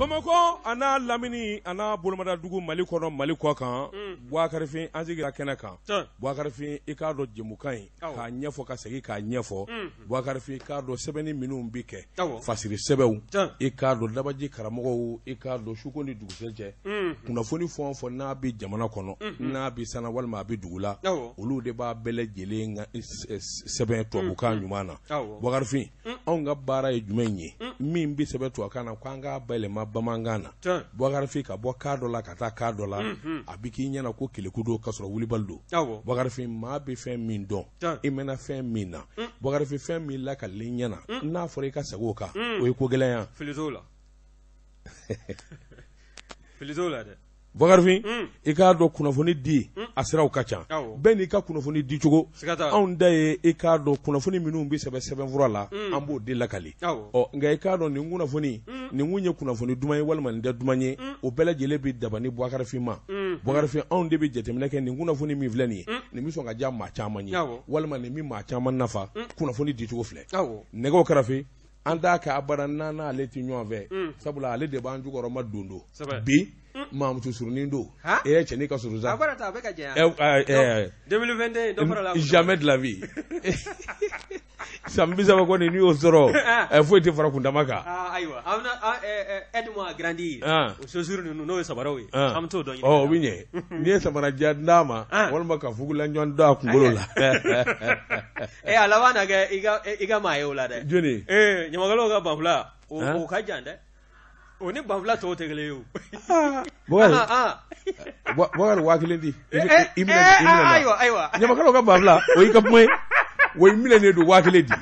Bamakɔ ana lamini ana bolomada dugu Mali kɔnɔ Mali kɔ kan Boubacarifin an sigira kɛnɛ kan Boubacarifin i k'a dɔn jɛmukan in k'a ɲɛfɔ ka segin k'a ɲɛfɔ Boubacarifin i k'a dɔn sɛbɛnni minnu bi kɛ fasiri sɛbɛnw i k'a dɔn labaji karamɔgɔw i k'a dɔn suko ni dugusɛjɛ cɛ kunnafoni fɛn o fɛn n'a bi jamana kɔnɔ n'a bi sana walima a bi dugu la olu de b'a bɛɛ lajɛlen sɛbɛn tubabukan ɲuman na Boubacarifin anw ka baara ye jumɛn ye min bi sɛbɛn tubabukan na k'an k'a bayɛlɛma bamanankan na Boubacarifin ka bɔ kan dɔ la ka taa kan dɔ la a bi k'i ɲɛna ko keleku don ka sɔrɔ wulibali don Boubacarifin maa bɛ fɛn min dɔn i mɛna fɛn min na Boubacarifin fɛn min lakalen ɲɛna n'a fɔra i ka segin o kan o ye ko gɛlɛn ya fili t'o la dɛ Boubacarifin i k'a dɔn kunnafoni di a siraw ka ca bɛɛ n'i ka kunnafoni di cogo anw da ye i k'a dɔn kunnafoni minnu bɛ sɛbɛn sɛbɛnfura la an b'o de lakali nka i k'a dɔn nin kunnafoni nin kun ye kunnafoni duman ye walima nin tɛ duman ye o bɛɛ lajɛlen bɛ daba ni Boubacarifin ma Boubacarifin anw de bɛ jateminɛ kɛ nin kunnafoni min filɛ nin ye nin bɛ sɔn ka diya maa caman ye walima nin bɛ maa caman nafa kunnafoni dicogo filɛ nɛgɛw kɛrɛfɛ an t'a kɛ abada n'ale tɛ ɲɔgɔn fɛ sabula ale de b'an jukɔrɔ ma don bi Mamutu surunin don cɛ n'i ka suru sa jamais de la vie san 30 kɔni n'i y'o sɔrɔ foyi tɛ fara kundama kan ayiwa aide-moi à grandir o chaussures ninnu n'o ye sabaraw ye an bɛ t'o dɔn o bɛ ɲɛ n'i ye samarajan d'a ma walima ka fugula ɲɔgɔn d'a kunkolo la a laban na kɛ i ka maa ye o la dɛ jɔnni ɲamakalaw ka banfula o ka jan dɛ o ni banfula tɔw tɛ kelen ye o Boubacar 1000 di i minɛ ayiwa ɲamakalaw ka banfula o y'i ka kuma ye o ye minɛ ne don 1000 di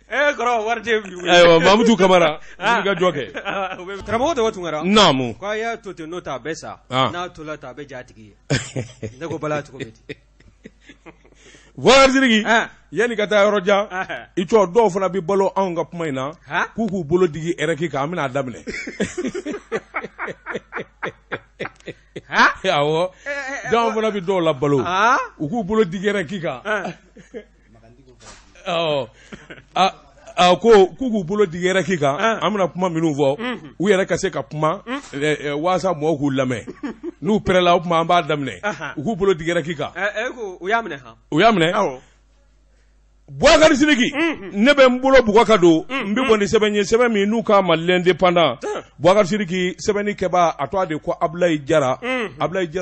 kɔrɔ wari tɛ ayiwa Mamutu Kamara i ka jɔ kɛ karamɔgɔ tɔgɔ Tunkara naamu k'a y'a to ten n'o tɛ a bɛ sa n'a tola ten a bɛ ja a tigi ye ne ko bala cogo bɛ ten Boubacar Sidiki yanni ka taa yɔrɔ jan i cɔ dɔw fana bɛ balo anw ka kuma in na k'u k'u bolo digi RFI kan an bɛna a daminɛ awɔ dɔw fana bɛ dɔw la balo u k'u bolo digi RFI kan ko k'u bolo digi RFI kan an bɛna kuma minnu fɔ u yɛrɛ ka se ka kuma waasa mɔgɔw k'u lamɛn n'u pɛrɛla o kuma an b'a daminɛ u k'u bolo digi RFI kan u y'a minɛ Boubacar Sidiki ne bɛ n bolo Boubacar don n bɛ bɔ ni sɛbɛn ye sɛbɛn min n'u k'a ma l'indépendant Boubacar Sidiki sɛbɛnni kɛbaa a tɔgɔ de ko Abulayi Jara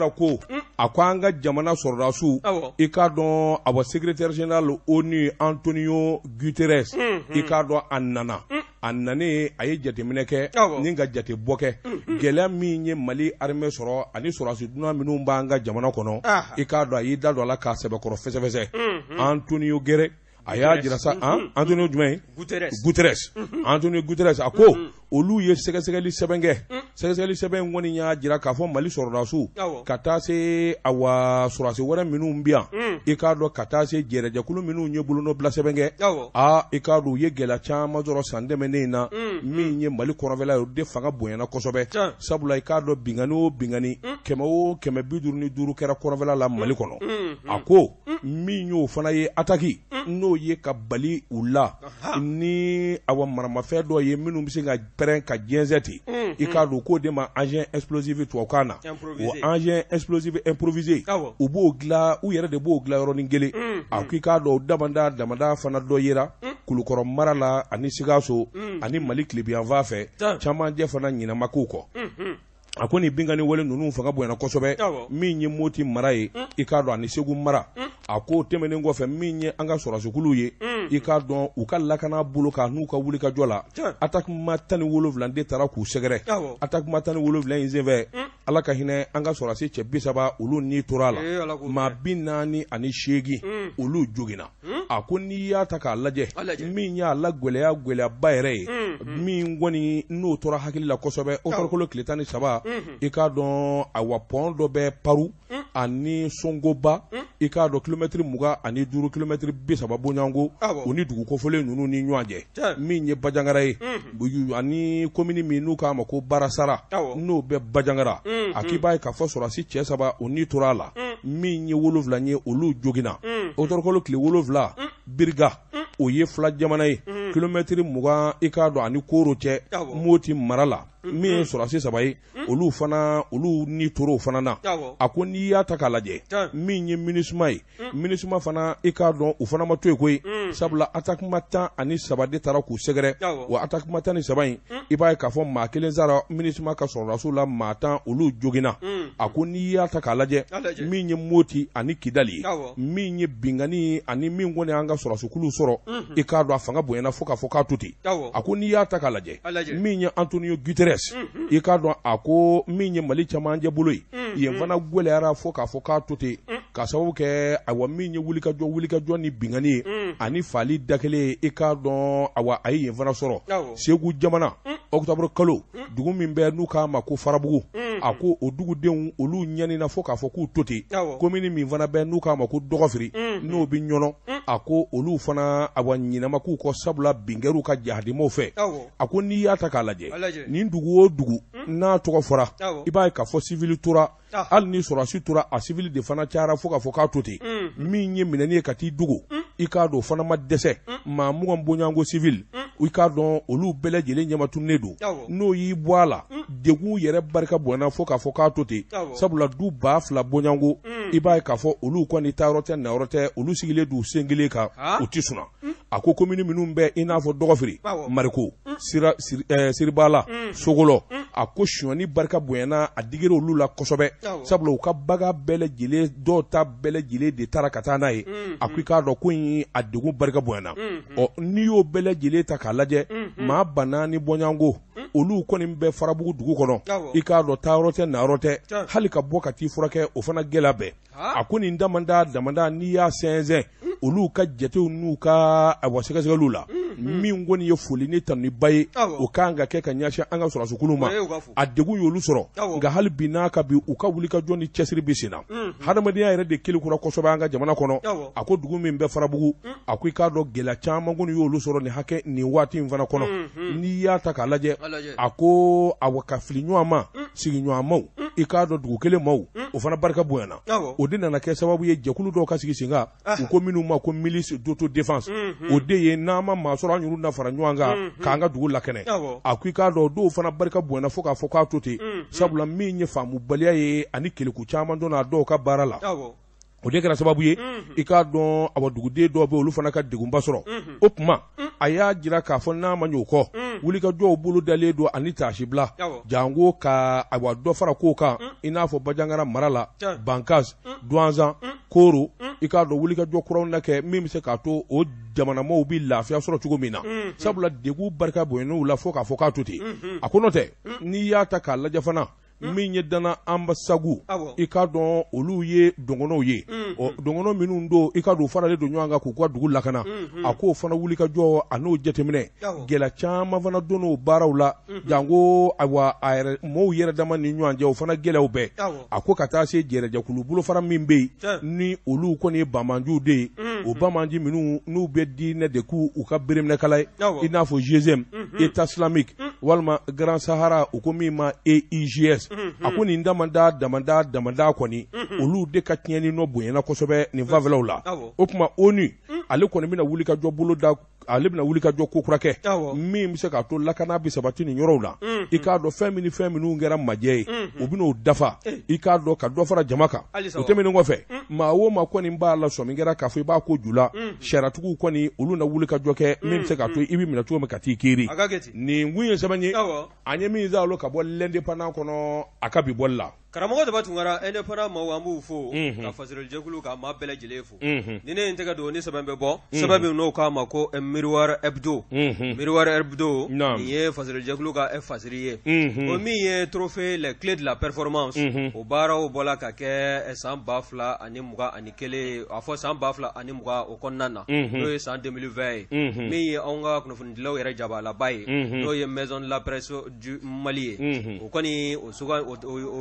ko a ko an ka jamana sɔrɔdasiw i k'a dɔn a bɔ secrétaire général ONU Antonio Guterres i k'a dɔn a nana a nanen a ye jateminɛ kɛ ni ka jate bɔ kɛ gɛlɛya min ye Mali armée sɔrɔ ani sɔrɔdasi dunan minnu b'an ka jamana kɔnɔ i k'a dɔn a y'i da don a la k'a sɛbɛkɔrɔ fɛsɛfɛsɛ Antonio Guterres a y'a jira sa Antonio jumɛn Guterres Antonio Guterres a ko olu ye sɛgɛsɛgɛli sɛbɛn kɛ sɛgɛsɛgɛli sɛbɛn kɔni y'a jira k'a fɔ Mali sɔrɔdasiw ka taa se sɔrɔdasi wɛrɛ minnu bi yan i k'a dɔn ka taa se jɛrɛjɛkulu minnu ye bolonɔ bila sɛbɛn kɛ i k'a dɔn u ye gɛlɛya caman sɔrɔ san tɛmɛnen na min ye Mali kɔrɔnfɛla ye o de fanga bonyana kosɛbɛ sabula i k'a dɔn bingani o bingani 155 kɛra kɔrɔnfɛla la Mali kɔnɔ a ko min y'o fana ye attaque n'o ye ka bali u la ni maramafɛn dɔ ye minnu bɛ se ka pɛrɛn ka diɲɛsɛ ten i k'a dɔn k'o de ma agent explosif tubabukan na o agent explosif improvisé u b'o dilan u yɛrɛ de b'o dilan yɔrɔnin kelen a ko i k'a dɔn damada fana dɔ yera Kulukɔrɔ mara la ani Sikaso ani Mali tilebiyanfan fɛ camancɛ fana ɲinama k'o kɔ a ko nin bingani wale ninnu fanga bonyana kosɛbɛ min ye Moti mara ye i k'a dɔn ani Segu mara a ko tɛmɛnen kɔfɛ min ye an ka sɔrɔdasikulu ye i k'a dɔn u ka lakana bolo kan n'u ka wuli ka jɔ la attaquement 17 de taara k'u sɛgɛrɛ attaquement 17 in senfɛ Ala ka hinɛ an ka sɔrɔdasi cɛ 30 olu ni tora la maa 48 olu joginna a ko n'i y'a ta k'a lajɛ min y'a la gwɛlɛyaba yɛrɛ ye min kɔni n'o tora hakili la kosɛbɛ o farikolo tile 13 i k'a dɔn pont dɔ bɛ Paru ani Songoba i k'a dɔn kilomɛtiri 25 kilomɛtiri 30 bɔɲanko u ni dugu kɔfɔlen ninnu ni ɲɔgɔn cɛ min ye Bajangara ye ani commune min n'u k'a ma ko Barasara n'o bɛ Bajangara a k'i b'a ye k'a fɔ sɔrɔdasi cɛ 3 u ni tora la min ye 7 ye olu joginna o farikolo tile 7 Biriga o ye fila jamana ye kilomɛtiri 20 i k'a dɔn ani Koro cɛ Moti mara la min ye sɔrɔsi 3 ye olu ni toro fana na a ko n'i y'a ta k'a lajɛ min ye MINUSMA ye MINUSMA fana i k'a dɔn u fana ma to yen koyi sabula attaquement 13 de taara k'u sɛgɛrɛ wa attaquement 13 in i b'a ye k'a fɔ maa kelen sara MINUSMA ka sɔrɔdasiw la maa 10 olu joginna a ko n'i y'a ta k'a lajɛ min ye Moti ani Kidali ye min ye bingani ani min kɔni an ka sɔrɔsikulu sɔrɔ i k'a dɔn a fanga bonyana fo k'a fɔ k'a to ten a ko n'i y'a ta k'a lajɛ min ye Antonio Guterres i k'a dɔn a ko min ye Mali camancɛ bolo ye yen fana gwɛlɛyara fo k'a fɔ k'a to ten ka sababu kɛ awa min ye wulikajɔ ni bingani ye ani fali da kelen i k'a dɔn awa a ye yen fana sɔrɔ Segu jamana octobre kalo dugu min bɛ n'u k'a ma ko Farabugu a ko o dugudenw olu ɲanina fo k'a fɔ k'u to ten commune min fana bɛ n'u k'a ma ko Dɔgɔfiri n'o bi ɲɔnɔ a ko olu fana awa ɲinama k'u kɔ sabula bingɛriw ka jahadimaw fɛ a ko n'i y'a ta k'a lajɛ nin dugu o dugu n'a tɔgɔ fɔra i b'a ye k'a fɔ civil tora hali ni sɔrɔsi tora a civil de fana cayara fo k'a fɔ k'a to ten min ye minɛni ye ka t'i dogo i k'a dɔn fana ma dɛsɛ maa mugan bonyanko civil i k'a dɔn olu bɛɛ lajɛlen ɲamatunnen don n'o y'i bɔ a la degun yɛrɛ barika bonyana fo k'a fɔ k'a to ten sabula du 2000 bonyanko i b'a ye k'a fɔ olu kɔni taa yɔrɔ tɛ na yɔrɔ tɛ olu sigilen don sen kelen kan u ti sɔnna a ko commune minnu bɛ i n'a fɔ Dɔgɔfiri Mariko Siribala Sogolɔ a ko sonyani barika bonyana a digera olu la kosɛbɛ sabula u ka baga bɛɛ lajɛlen dɔw ta bɛɛ lajɛlen de taara ka taa n'a ye a ko i k'a dɔn ko in a degun barika bonyana n'i y'o bɛɛ lajɛlen ta k'a lajɛ maa 4 bɔnyanko olu kɔni bɛ Farabugu dugu kɔnɔ i k'a dɔn taa yɔrɔ tɛ na yɔrɔ tɛ hali ka bɔ ka t'i furakɛ o fana gɛlɛya bɛɛ a ko nin damanda n'i y'a sɛnsɛn olu ka jatew n'u ka sɛgɛsɛgɛliw la min kɔni ye foli ni tanuniba ye o kan ka kɛ ka ɲɛsin an ka sɔrɔsikulu ma a degun y'olu sɔrɔ nka hali bi n'a ka bi u ka wulikajɔ ni cɛsiri bi sen na hadamadenya yɛrɛ de kelen kura kosɛbɛ an ka jamana kɔnɔ a ko dugu min bɛ Farabugu a ko i k'a dɔn gɛlɛya caman kɔni y'olu sɔrɔ nin waati in fana kɔnɔ n'i y'a ta k'a lajɛ a ko ka fili ɲɔgɔn ma sigiɲɔgɔnmaw i k'a dɔn dugu kelen maw o fana barika bonyana o de nana kɛ sababu ye jɛkulu dɔw ka sigi sen kan u ko minnu ma ko milice d'autodéfense o de ye n'an ma maa sɔrɔ an y'olu na fara ɲɔgɔn kan k'an ka dugu lakɛnɛ a ko i k'a dɔn dɔw fana barika bonyana fo k'a fɔ k'a to ten sabula min ye faamubaliya ye ani keleku caman donna dɔw ka baara la o de kɛra sababu ye i k'a dɔn duguden dɔw bɛ olu fana ka degunba sɔrɔ o tuma a y'a jira k'a fɔ n'a ma ɲɛ o kɔ wulikajɔw bolo dalen don ani taasibila jango ka dɔ fara kow kan i n'a fɔ Bajangara mara la Bankaz Douanzan Koro i k'a dɔn wulikajɔ kuraw na kɛ min bɛ se k'a to o jamanamaw bɛ lafiya sɔrɔ cogo min na sabula degun barika bonyana la fo k'a fɔ k'a to ten a ko n'o tɛ n'i y'a ta k'a lajɛ fana min ye Dana Ambasagu i k'a dɔn olu ye dɔngɔnɔw ye dɔngɔnɔ minnu don i k'a dɔn u faralen don ɲɔgɔn kan k'u ka dugu lakana a k'o fana wulikajɔ a n'o jateminɛ gɛlɛya caman fana donn'o baaraw la jango mɔɔw yɛrɛ dama ni ɲɔgɔn cɛ o fana gɛlɛyaw bɛɛ a ko ka taa se jɛrɛjɛkulu bolofara min bɛ yen ni olu kɔni ye bamanjiw de ye o bamanji minnu n'u bɛ diinɛ de k'u ka bereminɛkala ye i n'a fɔ GSM État islamique walima Grand Sahara u ko min ma AIGS a ko nin damanda kɔni olu de ka tiɲɛni nɔ bonyana kosɛbɛ nin fanfɛlaw la o tuma ONU ale kɔni bɛna wulikajɔ bolo da ale bɛna wulikajɔ ko kura kɛ min bɛ se k'a to lakana bɛ sabati nin yɔrɔw la i k'a dɔn fɛn minnu kɛra majɛ ye u bɛn'o dafa i k'a dɔn ka dɔ fara jama kan o tɛmɛnen kɔfɛ maa o maa kɔni b'a la sɔmi kɛra k'a fɔ i b'a ko ju la sariyatigiw kɔni olu na wulikajɔ kɛ min bɛ se k'a to i bɛ minɛ cogo min ka t'i kiiri nin kun ye sɛbɛn ye an ye min zalo ka bɔ l'indépendant kɔnɔ a ka bi bɔli la karamɔgɔ daba tunkara indépendant maaw an b'u fo ka fasilɛlijɛkulu ka maa bɛɛ lajɛlen fo ni ne ye n tɛgɛ don ni sɛbɛn bɛ bɔ sɛbɛn min n'o k'a ma ko Miroir Hebdo Miroir Hebdo nin ye fasilɛlijɛkulu ka fasiri ye o min ye trophée les clés de la performance o baaraw bɔla ka kɛ san 2021 a fɔ san 2020 o kɔnɔna na n'o ye san 2020 ye min ye anw ka kunnafonidilaw yɛrɛ jabalaba ye n'o ye maison de la presse du Mali ye o kɔni o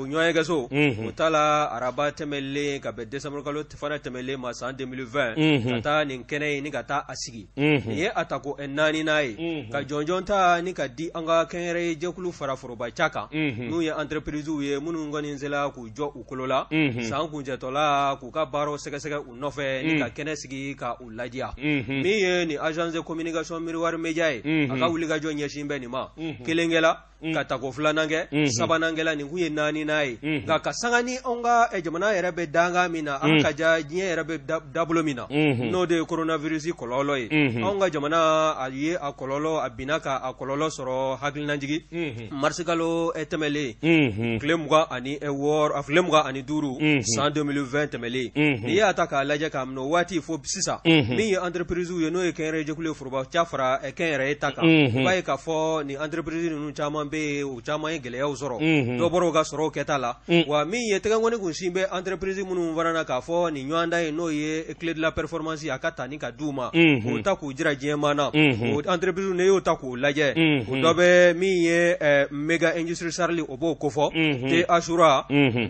ɲɔgɔn so o t'a la araba tɛmɛlen ka bɛn décembre kalo fana tɛmɛlen ma san 2020 ka taa nin kɛnɛ ye ni ka taa a sigi nin ye atako 4 n'a ye ka jɔnjɔn ta ni ka di an ka kɛnyɛrɛye jɛkulu fara foroba ca kan n'u ye entreprisew ye minnu kɔni sela k'u jɔ u kolo la san kuncɛtɔla k'u ka baaraw sɛgɛsɛgɛ u nɔfɛ ni ka kɛnɛ sigi ka u ladiya min ye ni agence de communication Miroir Media ye a ka wulikajɔ ɲɛsin bɛ nin ma kelenkɛla ka ta ko filanan kɛ sabanan kɛla nin kun ye naani n'a ye nka ka sanga ni anw ka jamana yɛrɛ bɛ danga min na an ka ja diɲɛ yɛrɛ bɛ dabolo min na n'o de ye coronavirus kɔlɔlɔ ye anw ka jamana a ye a kɔlɔlɔ a binna ka a kɔlɔlɔ sɔrɔ hakilinajigi marisi kalo tɛmɛlen tile 25 san 2020 tɛmɛlen n'i y'a ta k'a lajɛ k'a minɛ waati fo sisan min ye entreprise ye n'o ye kɛnyɛrɛye jɛkulu ye foroba ca fara kɛnyɛrɛye ta kan i b'a ye k'a fɔ nin entreprise ninnu caman bɛ yen u caman ye gɛlɛyaw sɔrɔ dɔ bɔra u ka sɔrɔw kɛta la wa min ye tɛgɛnkɔni kun sin bɛ entreprise minnu fana na k'a fɔ nin ɲɔgɔndan ye n'o ye clé de la performance a ka tani ka d'u ma k'o ta k'u jira diɲɛmaa na o entreprise ne y'o ta k'o lajɛ o dɔ bɛ min ye Mega Industrie Sarli o b'o kofɔ te Ashura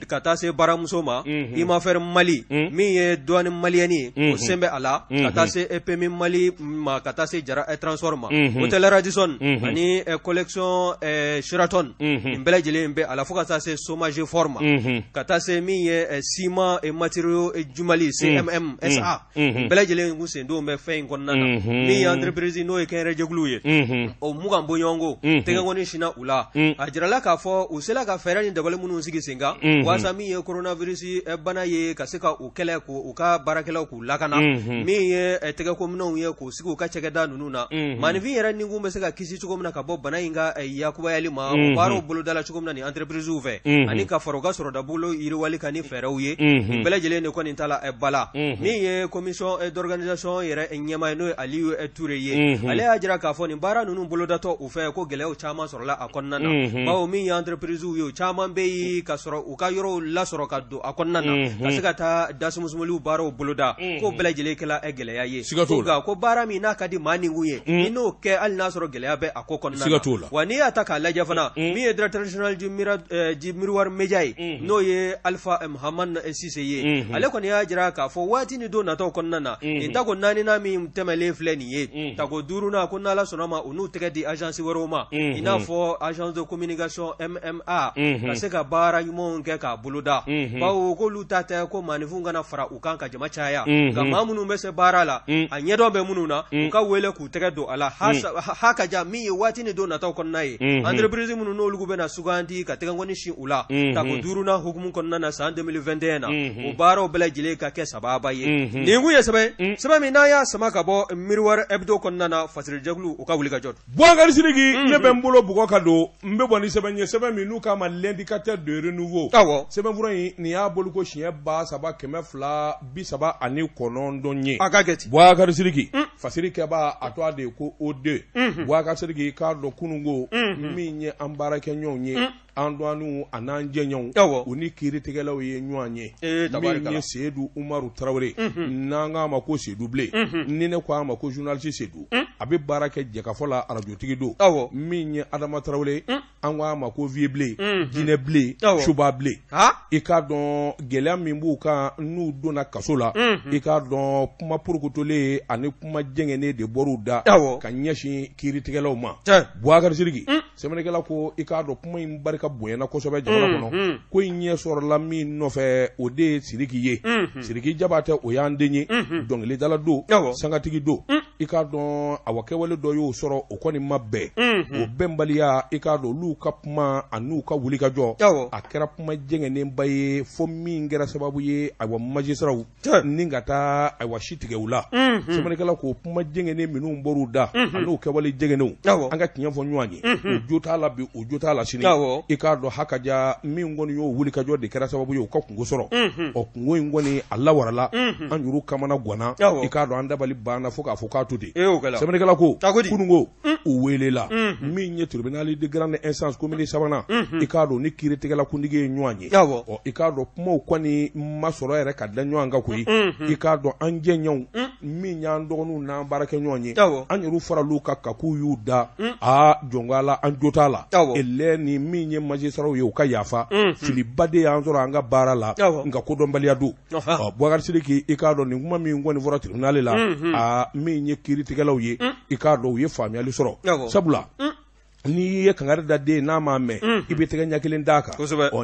ka taa se baramuso ma Imafɛr Mali min ye douane malienne o sen bɛ a la ka taa se EPM Mali ma ka taa se Jara Transport ma Hotel Radisson ani collection Sheraton nin bɛɛ lajɛlen bɛ a la fo ka taa se Sommage Fort ma ka taa se min ye ciment et matériaux Jumali CMM SA nin bɛɛ lajɛlen kun sen don bɛ fɛn in kɔnɔna na min ye entreprise n'o ye kɛnyɛrɛye jɛkulu ye o mugan bɔɲɔgɔnko tɛgɛnkɔni sinna u la a jirala k'a fɔ u sela ka fɛɛrɛ ni dabali minnu sigi sen kan waasa min ye coronavirus bana ye ka se ka u kɛlɛ k'u ka baarakɛlaw k'u lakana min ye tɛgɛkominɛw ye k'u sigi u ka cɛkɛda ninnu na maanifin yɛrɛ ni kun bɛ se ka kisi cogo min na ka bɔ bana in ka yakubayali ma o baaraw bolodala cogo min na ni entreprisew fɛ ani ka fara u ka sɔrɔda bolo yiriwali kan ni fɛɛrɛw ye nin bɛɛ lajɛlen de kɔni ta la bala min ye commission d'organisation yɛrɛ ɲɛmaa ye n'o ye Aliyu Ture ye ale y'a jira k'a fɔ nin baara ninnu bolodatɔ u fɛ ko gɛlɛyaw caman sɔrɔla a kɔnɔna na bawo min ye entreprisew ye o caman bɛ yen ka sɔrɔ u ka yɔrɔw lasɔrɔ ka don a kɔnɔna na ka se ka taa dasumusumuniw baaraw boloda ko bɛɛ lajɛlen kɛla gɛlɛya ye nka ko baara min n'a ka di maa nin kun ye ni n'o kɛ hali n'a sɔrɔ gɛlɛya bɛ a ko kɔnɔna na wa n'i y'a ta k'a lajɛ fana min ye directeur général du Miroir Media ye n'o ye Alpha Hamman Cisse ye ale kɔni y'a jira k'a fɔ waati ni don nataw kɔnɔna na nin tako naaninan min tɛmɛlen filɛ nin ye tako duurunan ko n'Ala sɔnna ma u n'u tɛgɛ di agence wɛrɛw ma i n'a fɔ agence de communication MMA ka se ka baara ɲumanw kɛ k'a boloda bawo k'olu ta tɛ ko maanifinw kana fara u kan ka jama caya nka maa minnu bɛ se baara la a ɲɛdɔn bɛ minnu na u ka wele k'u tɛgɛ don a la ha ka ja min ye waati ni don nataw kɔnɔna ye entreprise minnu n'olu bɛna suganti ka tɛgɛnkɔni sin u la tako duurunan hukumu kɔnɔna na san 2021 na o baaraw bɛɛ lajɛlen ka kɛ sababa ye nin kun ye sɛbɛn min n'a y'a sama ka bɔ Miroir Hebdo kɔnɔna na fasɛrɛjɛkulu u ka wuli ka jɔ Boubacar Sidiki ne bɛ n bolo bugɔ ka don n bɛ bɔ ni sɛbɛn ye sɛbɛn min n'u k'a ma l'indicateur de renouveau sɛbɛnfura in nin y'a bolo ko siɲɛ 3,239 ye a ka kɛ ten Boubacar Sidiki fasirikɛba a to a de ko O2 Boubacar Sidiki k'a dɔn kununko min ye an baarakɛɲɔgɔnw ye an douaniw a n'an jɛɲɔgɔnw u ni kiiritigɛlaw ye ɲɔgɔn ye min ye Seydou Umaru Tarawele n'an k'a ma ko Seydou Blé ni ne ko a ma ko journaliste Seydou a bɛ baara kɛ jɛkafɔ la radiotigi don min ye Adama Tarawele an k'a ma ko Vieux Blé Jinɛ Blé Suba Blé i k'a dɔn gɛlɛya min b'u kan n'u donna kaso la i k'a dɔn kuma porokotolen ani kuma jɛngɛnen de bɔr'u da ka ɲɛsin kiiritigɛlaw ma Boubacar Sidiki sɛbɛnnikɛla ko i k'a dɔn kuma in barika bonyana kosɛbɛ jamana kɔnɔ ko in ɲɛ sɔrɔla min nɔfɛ o de ye Sidiki ye Sidiki Jabatɛ o y'an den ye dɔnkilidala don sangatigi don i k'a dɔn a kɛwale dɔ y'o sɔrɔ o kɔni ma bɛn o bɛnbaliya i k'a dɔn olu ka kuma a n'u ka wulikajɔ a kɛra kuma jɛngɛnenba ye fo min kɛra sababu ye magistrat ni ka taa si tigɛ u la sɛbɛnnikɛla ko kuma jɛngɛnen minnu bɔr'u da a n'u kɛwale jɛngɛnenw an ka tiɲɛ fɔ ɲɔgɔn ye o jo t'a la bi o jo t'a la sini i k'a dɔn hakaja min kɔni y'o wulikajɔ de kɛra sababu ye u ka kungo sɔrɔ ɔ kungo in kɔni a lawarala an juru kamana ganna i k'a dɔn an dabali banna fo k'a fɔ k'a to ten sɛbɛnnikɛla ko kununko u welela min ye tribunal de grande instance commune sabanan i k'a dɔn ni kiiritigɛla kuntigi ye ɲɔgɔn ye ɔ i k'a dɔn kumaw kɔni ma sɔrɔ yɛrɛ ka da ɲɔgɔn kan koyi i k'a dɔn an jɛɲɔgɔnw min y'an dɔgɔninw n'an baarakɛ ɲɔgɔn ye an yɛrɛ faral'u kan ka k'u y'u da jɔnka la an jo t'a la elɛ ni min ye magistraw ye u ka yafa filiba de y'an sɔrɔ an ka baara la nka kodɔnbaliya don Boubacar Sidiki i k'a dɔn nin kuma min kɔni fɔra tribunal la min ye kiiritigɛlaw ye i k'a dɔn u ye faamuyali sɔrɔ sabula n'i ye kangari da den n'a m'a mɛn i bɛ tɛgɛ ɲɛ kelen d'a kan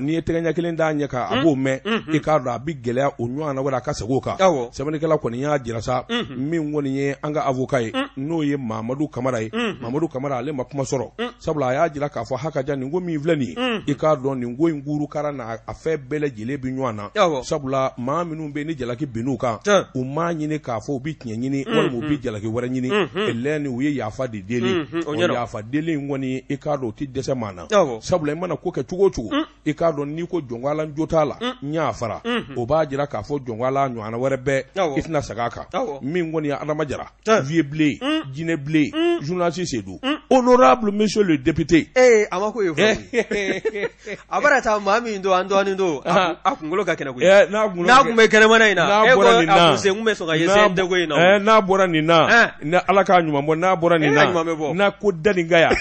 n'i ye tɛgɛ ɲɛ kelen d'a ɲɛ kan a b'o mɛn i k'a dɔn a bɛ gɛlɛya o ɲɔgɔn na wɛrɛ a ka segin o kan sɛbɛnnikɛla kɔni y'a jira sa min kɔni ye an ka avocat ye n'o ye Mamadu Kamara ye Mamadu Kamara ale ma kuma sɔrɔ sabula a y'a jira k'a fɔ hakaja nin ko min filɛ nin ye i k'a dɔn nin ko in kurukara n'a a fɛn bɛɛ lajɛlen bɛ ɲɔgɔn na sabula maa minnu bɛ ni jalaki binn'u kan u m'a ɲini k'a fɔ u bɛ tiɲɛ ɲini walima u bɛ jalaki wɛrɛ ɲini elɛni u ye yafa de deli o yafa deli in kɔni i k'a dɔn o tɛ dɛsɛ maa na sabula i mana ko kɛ cogo o cogo i k'a dɔn n'i ko jɔnwala jo t'a la n y'a fara o b'a jira k'a fɔ jɔnwala ɲɔgɔnna wɛrɛ bɛɛ i tɛna segin a kan min kɔni ye Adama Jara Vieux Blé Jinɛ Blé journaliste Seydou honorable monsieur le député a ma ko ye fɔ a bara taa maa min don an dɔɔnin don a kunkolo ka kɛnɛ koyi n'a kun bɛ kɛnɛmana in na e ko a kun sen kun bɛ sɔn ka ye sen dɛgo in na n'a bɔra nin na ni Ala k'a ɲuman bɔ n'a bɔra nin na n'a ko danin ka yan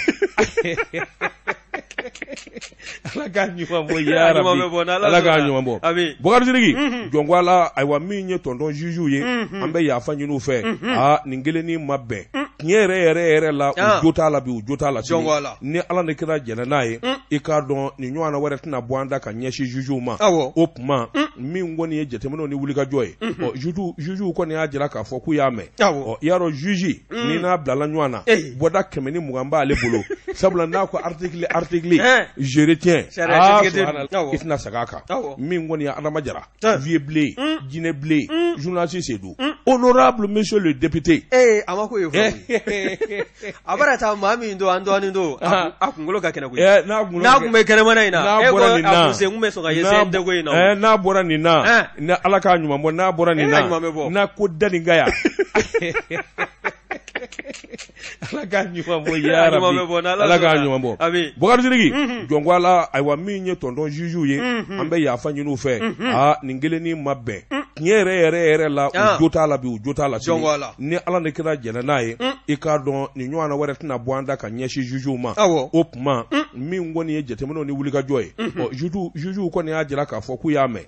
Ala k'a ɲuman bɔ ya Rabbi Ala k'a ɲuman bɔ Bukari Sidiki jɔnkwala ayiwa min ye tonton Juju ye an bɛ yafa ɲini u fɛ nin kelennin ma bɛn tiɲɛ yɛrɛ la u jo t'a la bi u jo t'a la ni Ala ne kira jɛnɛ n'a ye i k'a dɔn nin ɲɔgɔnna wɛrɛ tɛna bɔ an da ka ɲɛsin Juju ma o tuma min kɔni ye jateminɛw ni wulikajɔ ye Juju kɔni y'a jira k'a fɔ k'u y'a mɛn y'a dɔn juge ni n'a bilala ɲɔgɔn na bɔda 120 b'ale bolo sabula n'a ko article je retiens i tɛna segin a kan min kɔni ye Adama Jara Vieux Blé Jinɛ Blé journaliste Seydou honorable monsieur le député a ma ko ye fɔ a bara taa maa min don an dɔɔnin don a kunkolo ka kɛnɛ koyi n'a kun bɛ kɛnɛmana in na e ko a kun sen kun bɛ sɔn ka ye sen dɛgo in na n'a bɔra nin na ni Ala k'a ɲuman bɔ n'a bɔra nin na n'a ko danin ka yan Ala k'a ɲuman bɔ ya Rabbi Ala k'a ɲuman bɔ Bukari Sidiki jɔnkwala ayiwa min ye tonton Juju ye an bɛ yafa ɲini u fɛ nin kelennin ma bɛn tiɲɛ yɛrɛ la u jo t'a la bi u jo t'a la ni Ala ne kira jɛnɛ n'a ye i k'a dɔn nin ɲɔgɔnna wɛrɛ tɛna bɔ an da ka ɲɛsin Juju ma o tuma min kɔni ye jateminɛw ni wulikajɔ ye Juju kɔni y'a jira k'a fɔ k'u y'a mɛn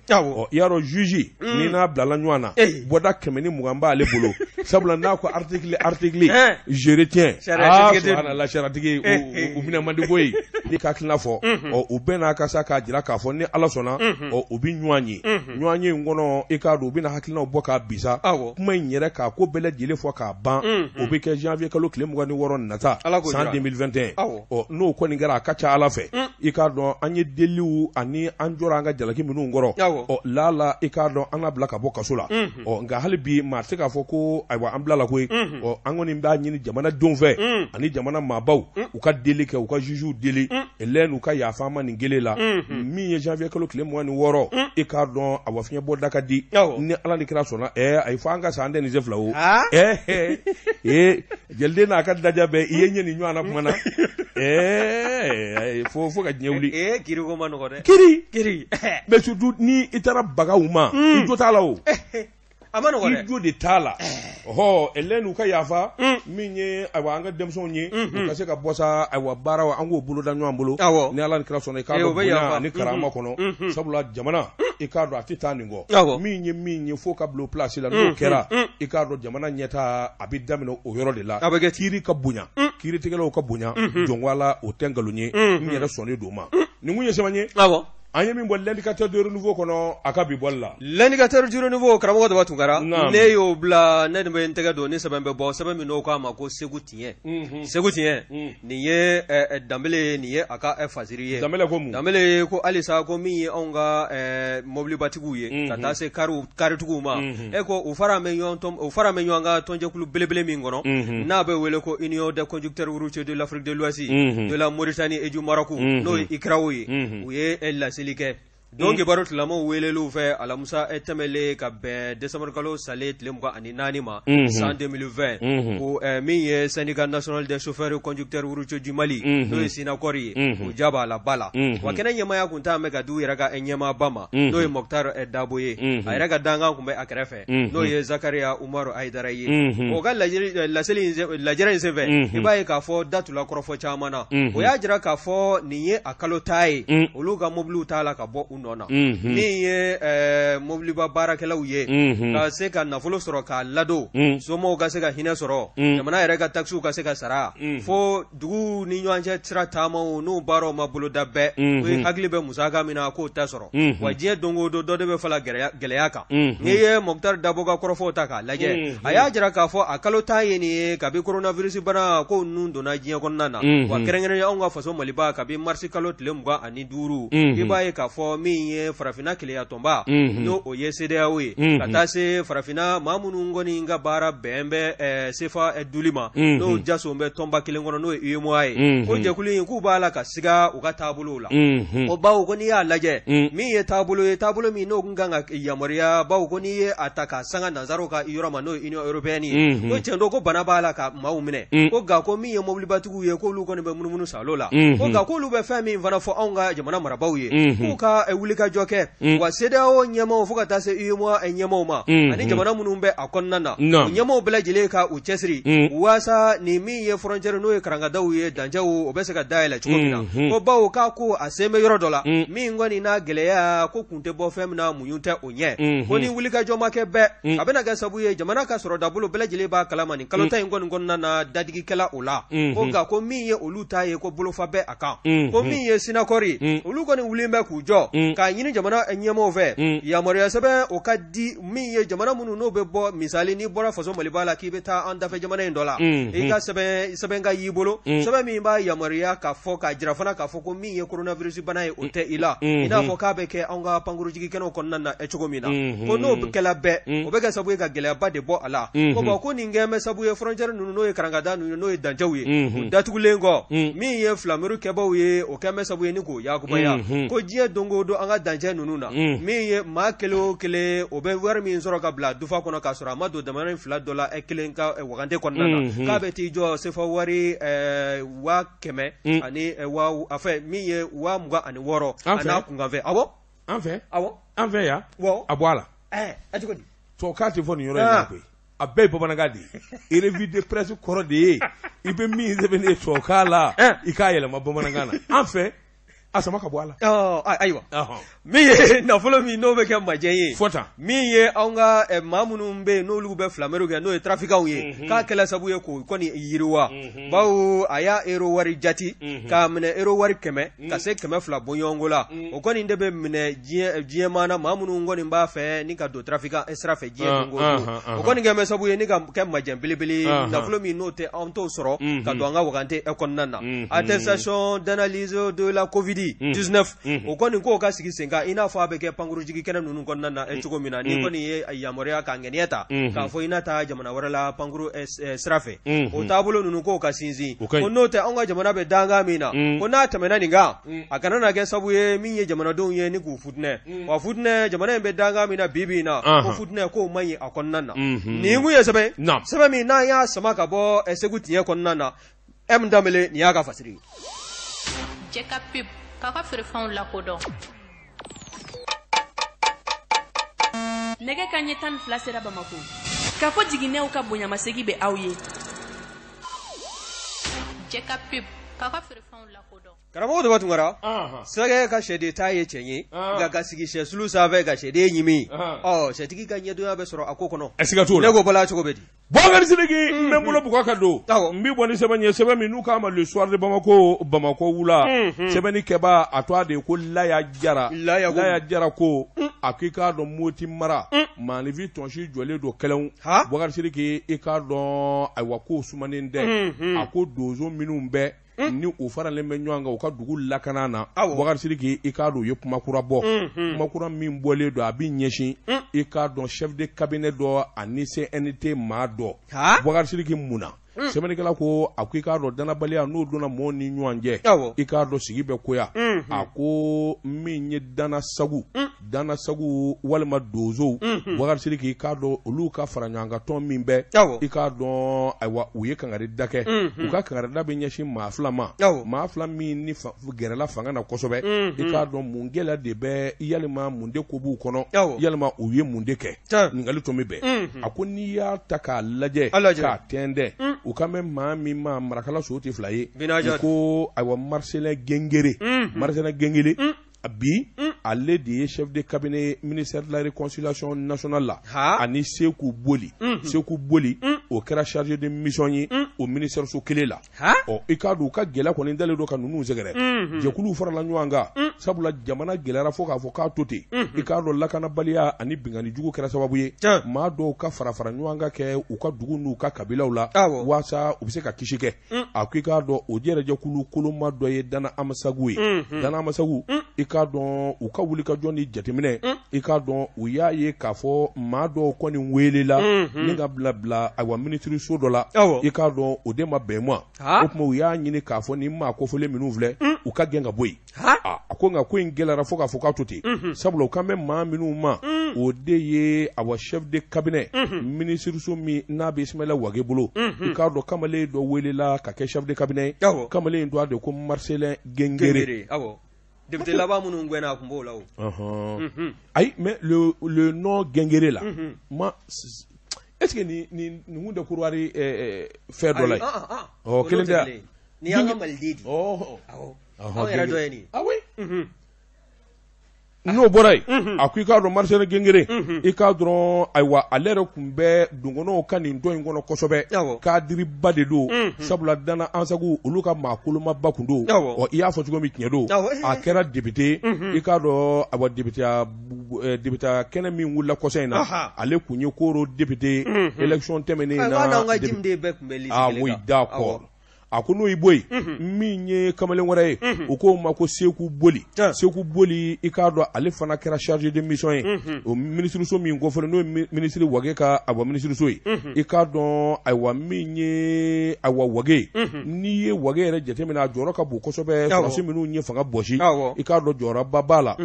y'a dɔn juge ni n'a bilala ɲɔgɔn na bɔda 120 b'ale bolo sabula n'a ko article je retiens subhanallah saratigi u bɛna mandi ko ye ni ka hakilina fɔ u bɛɛ n'a ka sa k'a jira k'a fɔ ni Ala sɔnna u bɛ ɲɔgɔn ye ɲɔgɔn ye in kɔnɔ i k'a dɔn u bɛna hakilinaw bɔ k'a bisa kuma in yɛrɛ k'a ko bɛɛ lajɛlen fɔ k'a ban o bɛ kɛ janvier kalo tile 26 nata san 2021 n'o kɔni kɛra a ka ca Ala fɛ i k'a dɔn an ye deliw ani an jɔra an ka jalaki minnu kɔrɔ lala i k'a dɔn an ka bila ka bɔ kaso la nka hali bi maa tɛ k'a fɔ ko ayiwa an bila la koyi an kɔni b'a ɲini jamanadenw fɛ ani jamana maabaw u ka deli kɛ u ka jugew deli elɛn u ka yafa ma nin kelen la min ye janvier kalo tile 26 i k'a dɔn a wa fiɲɛ bɔ da ka di ni Ala ni kira sɔnna a ye fɔ an ka sa an tɛ nin se fila o jɛliden n'a ka daja bɛɛ i ye ɲɛ nin ɲɔgɔn na kuma na fo ka diɲɛ wuli kiri ko ma nɔgɔ dɛ kiri mais surtout ni i taara bagaw ma i jo t'a la o a ma nɔgɔ dɛ i jo de t'a la elɛn u ka yafa min ye ayiwa an ka denmisɛnw ye u ka se ka bɔ sa ayiwa baaraw an k'o bolo da ɲɔgɔn bolo ni Ala ni kira sɔnna i k'a dɔn bonya ani karama kɔnɔ sabula jamana i k'a dɔn a tɛ taa nin kɔ min ye fo ka bila o place la n'o kɛra i k'a dɔn jamana ɲɛtaa a bɛ daminɛ o yɔrɔ de la kiiri ka bonya kiiritigɛlaw ka bonya jɔnkwala o tɛ nkalon ye n yɛrɛ sɔnnen don ma nin kun ye sɛbɛn ye an ye min bɔ l'indicateur de renouveau kɔnɔ a ka bi bɔli la l'indicateur du renouveau karamɔgɔ Daba Tunkara ne y'o bila ne de bɛ n tɛgɛ don ni sɛbɛn bɛ bɔ sɛbɛn min n'o k'a ma ko Segu Tiɲɛ Segu Tiɲɛ nin ye Danbele nin ye a ka fasiri ye Danbele ko mun Danbele ko halisa ko min ye anw ka mobilibatigiw ye ka taa se karitigiw ma ko u fara mɛ ɲɔgɔn ka tɔnjɛkulu belebele min kɔnɔ n'a bɛ wele ko Union des conducteurs routiers de l'Afrique de l'Ouest de la Mauritanie et du Maroc n'o ye ICRAO ye u ye laselilikɛ donc baro tilamo welelu fɛ alamusa tɛmɛlen ka bɛn décembre kalo sale tile 24 ma san 2020 ko min ye syndicat national des chauffeurs et conducteurs routiers du Mali n'o ye Sinacor ye o ja b'a la ba la wa kɛnɛ ɲɛmaya kun t'a mɛn ka du yɛrɛ ka ɲɛmaaba ma n'o ye Mokhtar Dabo ye a yɛrɛ ka dankan kun bɛ a kɛrɛfɛ n'o ye Zakaria Umaru Aidara ye o ka lajɛrɛ in senfɛ i b'a ye k'a fɔ datula kɔrɔfɔ caman na o y'a jira k'a fɔ nin ye a kalo ta ye olu ka mobiliw t'a la ka bɔ nɔ na min ye mobiliba baarakɛlaw ye ka se ka nafolo sɔrɔ k'a ladon somɔgɔw ka se ka hinɛ sɔrɔ jamana yɛrɛ ka taxes ka se ka sara fo dugu ni ɲɔgɔn cɛ sira taamaw n'u baaraw ma boloda bɛɛ o ye hakili bɛ musaka min na k'o ta sɔrɔ wa diɲɛ don o don dɔ de bɛ fala gɛlɛya kan n'i ye Mokutari Dabo ka kɔrɔfɔw ta k'a lajɛ a y'a jira k'a fɔ a kalo 10 ye nin ye kabi coronavirus bana ko ninnu donna diɲɛ kɔnɔna na wa kɛrɛnkɛrɛnnen anw ka faso Maliba kabi mars kalo tile 25 i b'a ye k'a fɔ min ye farafinna keleya tɔnba n'o o ye CEDEAO ye ka taa se farafinna maa minnu kɔni ka baara bɛn bɛ CFA duli ma n'o jaso bɛ tɔnba kelen kɔnɔ n'o ye UEMOA ye ko jɛkulu in k'u b'a la ka siga u ka taabolow la o bawo ko n'i y'a lajɛ min ye taabolo min n'o kun kan ka yamaruya bawo ko n'i ye a ta ka sanga nanzaraw ka yɔrɔ ma n'o ye Union Européenne ye ko tiɲɛ don ko bana b'a la ka maaw minɛ ko nka ko min ye mobilibatigiw ye k'olu kɔni bɛ munumunu salo la ko nka k'olu bɛ fɛn min fana fɔ anw ka jamana marabaw ye k'u ka wulikajɔ kɛ wa CEDEAO ɲɛmaaw fo ka taa se UEMOA ɲɛmaaw ma ani jamana minnu bɛ a kɔnɔna na o ɲɛmaaw bɛɛ lajɛlen ka u cɛsiri waasa nin min ye frontière n'o ye karangadaw ye dancɛw o bɛ se ka dayɛlɛ cogo min na ko bawo k'a ko a sen bɛ yɔrɔ dɔ la min kɔni n'a gɛlɛya ko kun tɛ bɔ fɛn min na muɲu tɛ o ɲɛ ko ni wulikajɔ ma kɛ bɛɛ a bɛna kɛ sabu ye jamana ka sɔrɔ dabolo bɛɛ lajɛlen b'a kalama nin kalo 10 in kɔnɔna na dadigikɛla o la ko nka ko min ye olu ta ye ko bolofa bɛ a kan ko min ye sinakɔri olu kɔni wulilen bɛ k'u jɔ k'a ɲini jamana ɲɛmaaw fɛ yamaruya sɛbɛn o ka di min ye jamana minnu n'o bɛ bɔ misali n'i bɔra faso Maliba la k'i bɛ taa an dafɛ jamana in dɔ la i ka sɛbɛn ka y'i bolo sɛbɛn min b'a yamaruya k'a fɔ k'a jira fana k'a fɔ ko min ye coronavirus bana ye o tɛ i la i n'a fɔ k'a bɛ kɛ anw ka pankurujigikɛnɛw kɔnɔna na cogo min na ko n'o kɛla bɛɛ o bɛ kɛ sabu ye ka gɛlɛyaba de bɔ a la ko bon ko nin kɛn bɛ sabu ye frontière ninnu n'o ye karangada ninnu n'o ye dancɛw ye u datugulen kɔ min ye filamuru kɛbaw ye o kɛn bɛ sabu ye ni k'o yakubaya ko diɲɛ don o don an ka dancɛ ninnu na min ye maa kelen o kelen o bɛ wari min sɔrɔ ka bila dufa kɔnɔ k'a sɔrɔ a ma don jamana in fila dɔ la kelen ka wagante kɔnɔna na k'a bɛ t'i jɔ sefa wari 100 ani a fɛ min ye 26,000 a n'a kunkanfɛ awɔ an fɛ awɔ an fɛ yan a bɔ a la a cogo di to k'a tɛ fɔ nin yɔrɔ in na koyi a bɛɛ ye bamanankan de ye revue de presse kɔrɔ de ye i bɛ min sɛbɛn ne tubabukan la i k'a yɛlɛma bamanankan na an fɛ a sama ka bɔ a la ayiwa min ye nafolo min n'o bɛ kɛ majɛ ye fɔta min ye anw ka maa minnu bɛ yen n'olu bɛ filamɛriw kɛ n'o ye trafiquants ye k'a kɛla sabu ye k'o kɔni yiriwa bawo a y'a euro wari jati k'a minɛ euro wari 100 ka se 200 bɔ ɲɔgɔnko la o kɔni de bɛ minɛ diɲɛ maana maa minnu kɔni b'a fɛ ni ka don trafiquant sira fɛ diɲɛ don o kɔni kɛmɛ sabu ye ni ka kɛ majɛ belebele nafolo min n'o tɛ anw t'o sɔrɔ ka don an ka wagante kɔnɔna na attestation d'analyse de la COVID-19 o kɔni k'o ka sigi sen kan i n'a fɔ a bɛ kɛ pankurujigi kɛnɛ ninnu kɔnɔna na cogo min na ni kɔni ye yamaruya ka ŋɛniya ta k'a fɔ i n'a taa jamana wɛrɛ la pankuru sira fɛ o taabolo ninnu k'o ka sinsin ko n'o tɛ anw ka jamana bɛ dangan min na ko n'a tɛmɛna nin kan a kana na kɛ sabu ye min ye jamanadenw ye ni k'u futinɛ wa futinɛ jamana in bɛ dangan min na bi in na ko futinɛ k'o man ɲi a kɔnɔna na nin kun ye sɛbɛn min n'an y'a sama ka bɔ Segu tiɲɛ kɔnɔna na M Danbele nin y'a ka fasiri ye ka pip k'a ka feerefɛnw lakodɔn nɛgɛ kanɲɛ 12 sera Bamako k'a fɔ jiginɛw ka bonyamasegi bɛ aw ye jɛ ka pip k'a ka feerefɛnw lakodɔn karamɔgɔ Daba Tunkara sɛgɛ ka sɛden ta ye tiɲɛ ye nka ka sigi sɛsulu sanfɛ ka sɛden ɲimi sɛtigi ka ɲɛdonya bɛ sɔrɔ a ko kɔnɔ ɛsiga t'o la ne ko bala cogo bɛ di Boubacar Sidiki n bɛ n bolo bugɔ ka don n b'i bɔ ni sɛbɛn ye sɛbɛn min n'u k'a ma le soir de Bamako wula sɛbɛnni kɛba a tɔgɔ de ko Laya Jara ko a k'i k'a dɔn Moti mara maanifin tɔnsi jɔlen don kɛlɛnw Boubacar Sidiki i k'a dɔn ayiwa ko sumanen dɛ a ko donso minnu bɛ ni o faralen bɛ ɲɔgɔn kan u ka dugu lakana na Boubacar Sidiki i k'a dɔn u ye kumakura bɔ kumakura min bɔlen don a bɛ ɲɛsin i k'a dɔn chef de cabinet dɔ ani CNT maa dɔ Boubacar Sidiki mun na sɛbɛnnikɛla ko a ko i k'a dɔn danabaliya n'o donna mɔgɔw ni ɲɔgɔn cɛ i k'a dɔn sigi bɛ koya a ko min ye danasagu walima donsow Boubacar Sidiki i k'a dɔn olu ka fara ɲɔgɔn kan tɔn min bɛ i k'a dɔn ayiwa u ye kangari da kɛ u ka kangari da bɛ ɲɛsin maa fila ma maa fila min ni gɛrɛla fanga na kosɛbɛ i k'a dɔn mun gɛlɛya de bɛ yalima mun de ko b'u kɔnɔ yalima u ye mun de kɛ ɲininkali tun bɛ bɛn a ko n'i y'a ta k'a lajɛ k'a tɛntɛn u ka mɛn maa min ma marakala so tɛ fila ye ko ayiwa Marcelin Gengere bi ale de ye chef de cabinet ministère de la réconciliation nationale la ani Seku Boli Seku Boli o kɛra chargé de mission ye o ministère so kelen la i ka don ka gɛlɛ kɔni dalen do ka nunu sɛgɛrɛ jɛkulu farala ɲɔgɔn kan sabula jamana gɛlɛyara fo k'a fɔ k'a to ten i ka dɔn lakanabaliya ani bingani jugu kɛra sababu ye maa dɔw ka fara ɲɔgɔn kan kɛ u ka dugu n'u ka kabilaw la waasa u bɛ se ka kisi kɛ a ko i k'a dɔn o jɛrɛjɛkulu kolonma dɔ ye Dana Amasagu ye Dana Amasagu i k'a dɔn u ka wuli ka jɔ ni jateminɛ i k'a dɔn u y'a ye k'a fɔ maa dɔw kɔni welela ni ka bila ayiwa ministre so dɔ la i k'a dɔn o de ma bɛn ma o tuma u y'a ɲini k'a fɔ ni maa kofɔlen minnu filɛ u ka gɛn ka bɔ yen a ko nka ko in gɛlɛyara fo k'a fɔ k'a to ten sabula u kan bɛ maa minnu ma o de ye awa chef de cabinet ministre so min n'a bɛ Ismaila Wage bolo i k'a dɔn kamalen dɔ welela ka kɛ chef de cabinet kamalen dɔ a de ko Marcelin Gengere député laban minnu gɛnna a kun b'o la o ayi mais le nom Gengere la ma est-ce que ni kun tɛ Kurwari fɛn dɔ la ye kelen tɛ ni y'an ka maliden di aw yɛrɛ dɔ ye nin ah oui n'o bɔra yen a ko i k'a dɔn Marcelin Gengere i k'a dɔn ayiwa ale yɛrɛ tun bɛ dongɔnɔw ka nin dɔ in kɔnɔ kosɛbɛ kadiriba de don sabula Dana Amasagu olu ka maa kolomaba kun don i y'a fɔ cogo min tiɲɛ don a kɛra député i k'a dɔn ayiwa député kɛnɛ min wulila kɔsɔ in na ale kun ye koro député élection tɛmɛnen na oui d'accord a ko n'o y'i bɔ yen min ye kamalen wɛrɛ ye u k'o ma ko Seku Boli Seku Boli i k'a dɔn ale fana kɛra chargé de mission ye o ministre so min kofɔlen n'o ye ministre Wage ka ayiwa ministre so ye i k'a dɔn ayiwa min ye ayiwa Wage n'i ye Wage yɛrɛ jateminɛ a jɔyɔrɔ ka bon kosɛbɛ sɔrɔsi minnu ye fanga bɔsi i k'a dɔn jɔyɔrɔba b'a la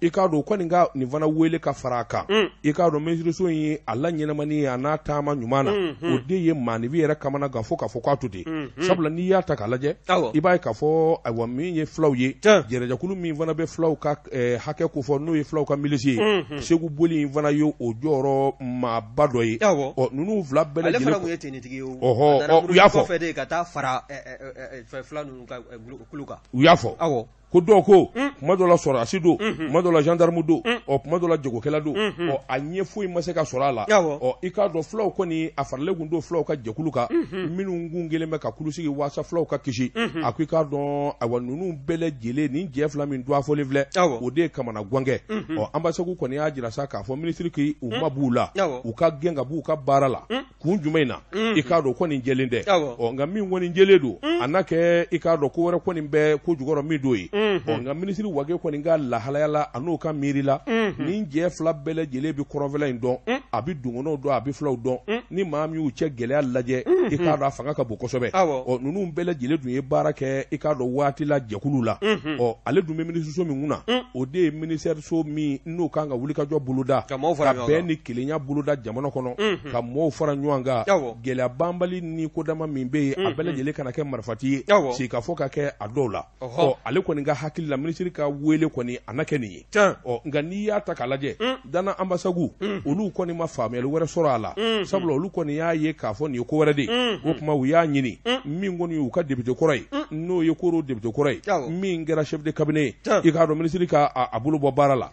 i k'a dɔn kɔni ka nin fana wele ka fara a kan i k'a dɔn ministre so in ye a la ɲɛnamani a n'a taama ɲuman na o de ye maanifi yɛrɛ kamana gan fo k'a fɔ k'a to ten sabula n'i y'a ta k'a lajɛ i b'a ye k'a fɔ ayiwa min ye fulaw ye jɛrɛjakulu min fana bɛ fulaw ka hakɛ ko fɔ n'o ye fulaw ka milisi ye Seku Boli in fana ye o jɔyɔrɔ maaba dɔ ye ninnu fila bɛɛ lajɛlen ale fana kun ye tenitigi ye u y'a fɔ kɔfɛ de ka taa fara fila ninnu ka kulu kan u y'a fɔ ko dɔw ko kuma dɔ la sɔrɔdasi don kuma dɔ la gendarme don kuma dɔ la jagokɛla don a ɲɛ foyi ma se ka sɔrɔ a la i k'a dɔn fulaw kɔni a faralen kun don fulaw ka jɛkulu kan minnu kun kelen bɛ ka kulusigi waasa fulaw ka kisi a ko i k'a dɔn ayiwa ninnu bɛɛ lajɛlen nin jɛ fila min duwafɔlen filɛ o de ye kamana gwankɛ Amasagu kɔni y'a jira sa k'a fɔ ministre k'i u ma b'u la u ka gɛn ka b'u ka baara la kun jumɛn in na i k'a dɔn kɔni jɛlen tɛ nka min kɔni jɛlen don a n'a kɛ i k'a dɔn ko wɛrɛ kɔni bɛ ko jukɔrɔ min don ye nka ministre Wage kɔni ka lahalaya la a n'o ka miiri la ni jɛ fila bɛɛ lajɛlen bɛ kɔrɔnfɛla in dɔn a bɛ dongɔnɔw dɔn a bɛ fulaw dɔn ni maa min y'u cɛ gɛlɛya lajɛ i k'a dɔn a fanga ka bon kosɛbɛ ninnu bɛɛ lajɛlen dun ye baara kɛ i k'a dɔn waati la jɛkulu la ale dun bɛ ministre so min kunna o de ye ministère so min n'o kan ka wulikajɔ boloda ka bɛn ni kelenya boloda jamana kɔnɔ ka mɔɔw fara ɲɔgɔn kan gɛlɛya banbali ni kodama min bɛ yen a bɛɛ lajɛlen kana kɛ marifati ye si ka fɔ ka kɛ a dɔw la ale kɔni ka hakili la ministre ka wele kɔni a na kɛ nin ye nka n'i y'a ta k'a lajɛ Dana Amasagu olu kɔni ma faamuyali wɛrɛ sɔrɔ a la sabula olu kɔni y'a ye k'a fɔ nin ye ko wɛrɛ de o tuma u y'a ɲini min kɔni y'u ka député kɔrɔ ye n'o ye koro député kɔrɔ ye min kɛra chef de cabinet i k'a dɔn ministre ka a bolo bɔ baara la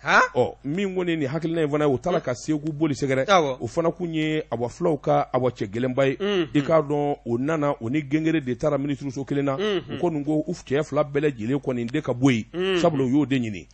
min kɔni nin hakilina in fana ye o taara ka Seku Boli sɛgɛrɛ o fana kun ye awa fulaw ka awa cɛ gɛlɛnba ye i k'a dɔn o nana o ni Gengere de taara ministre so kelen na u kɔni ko u cɛ fila bɛɛ lajɛlen kɔni de ka bɔ yen sabula u y'o de ɲini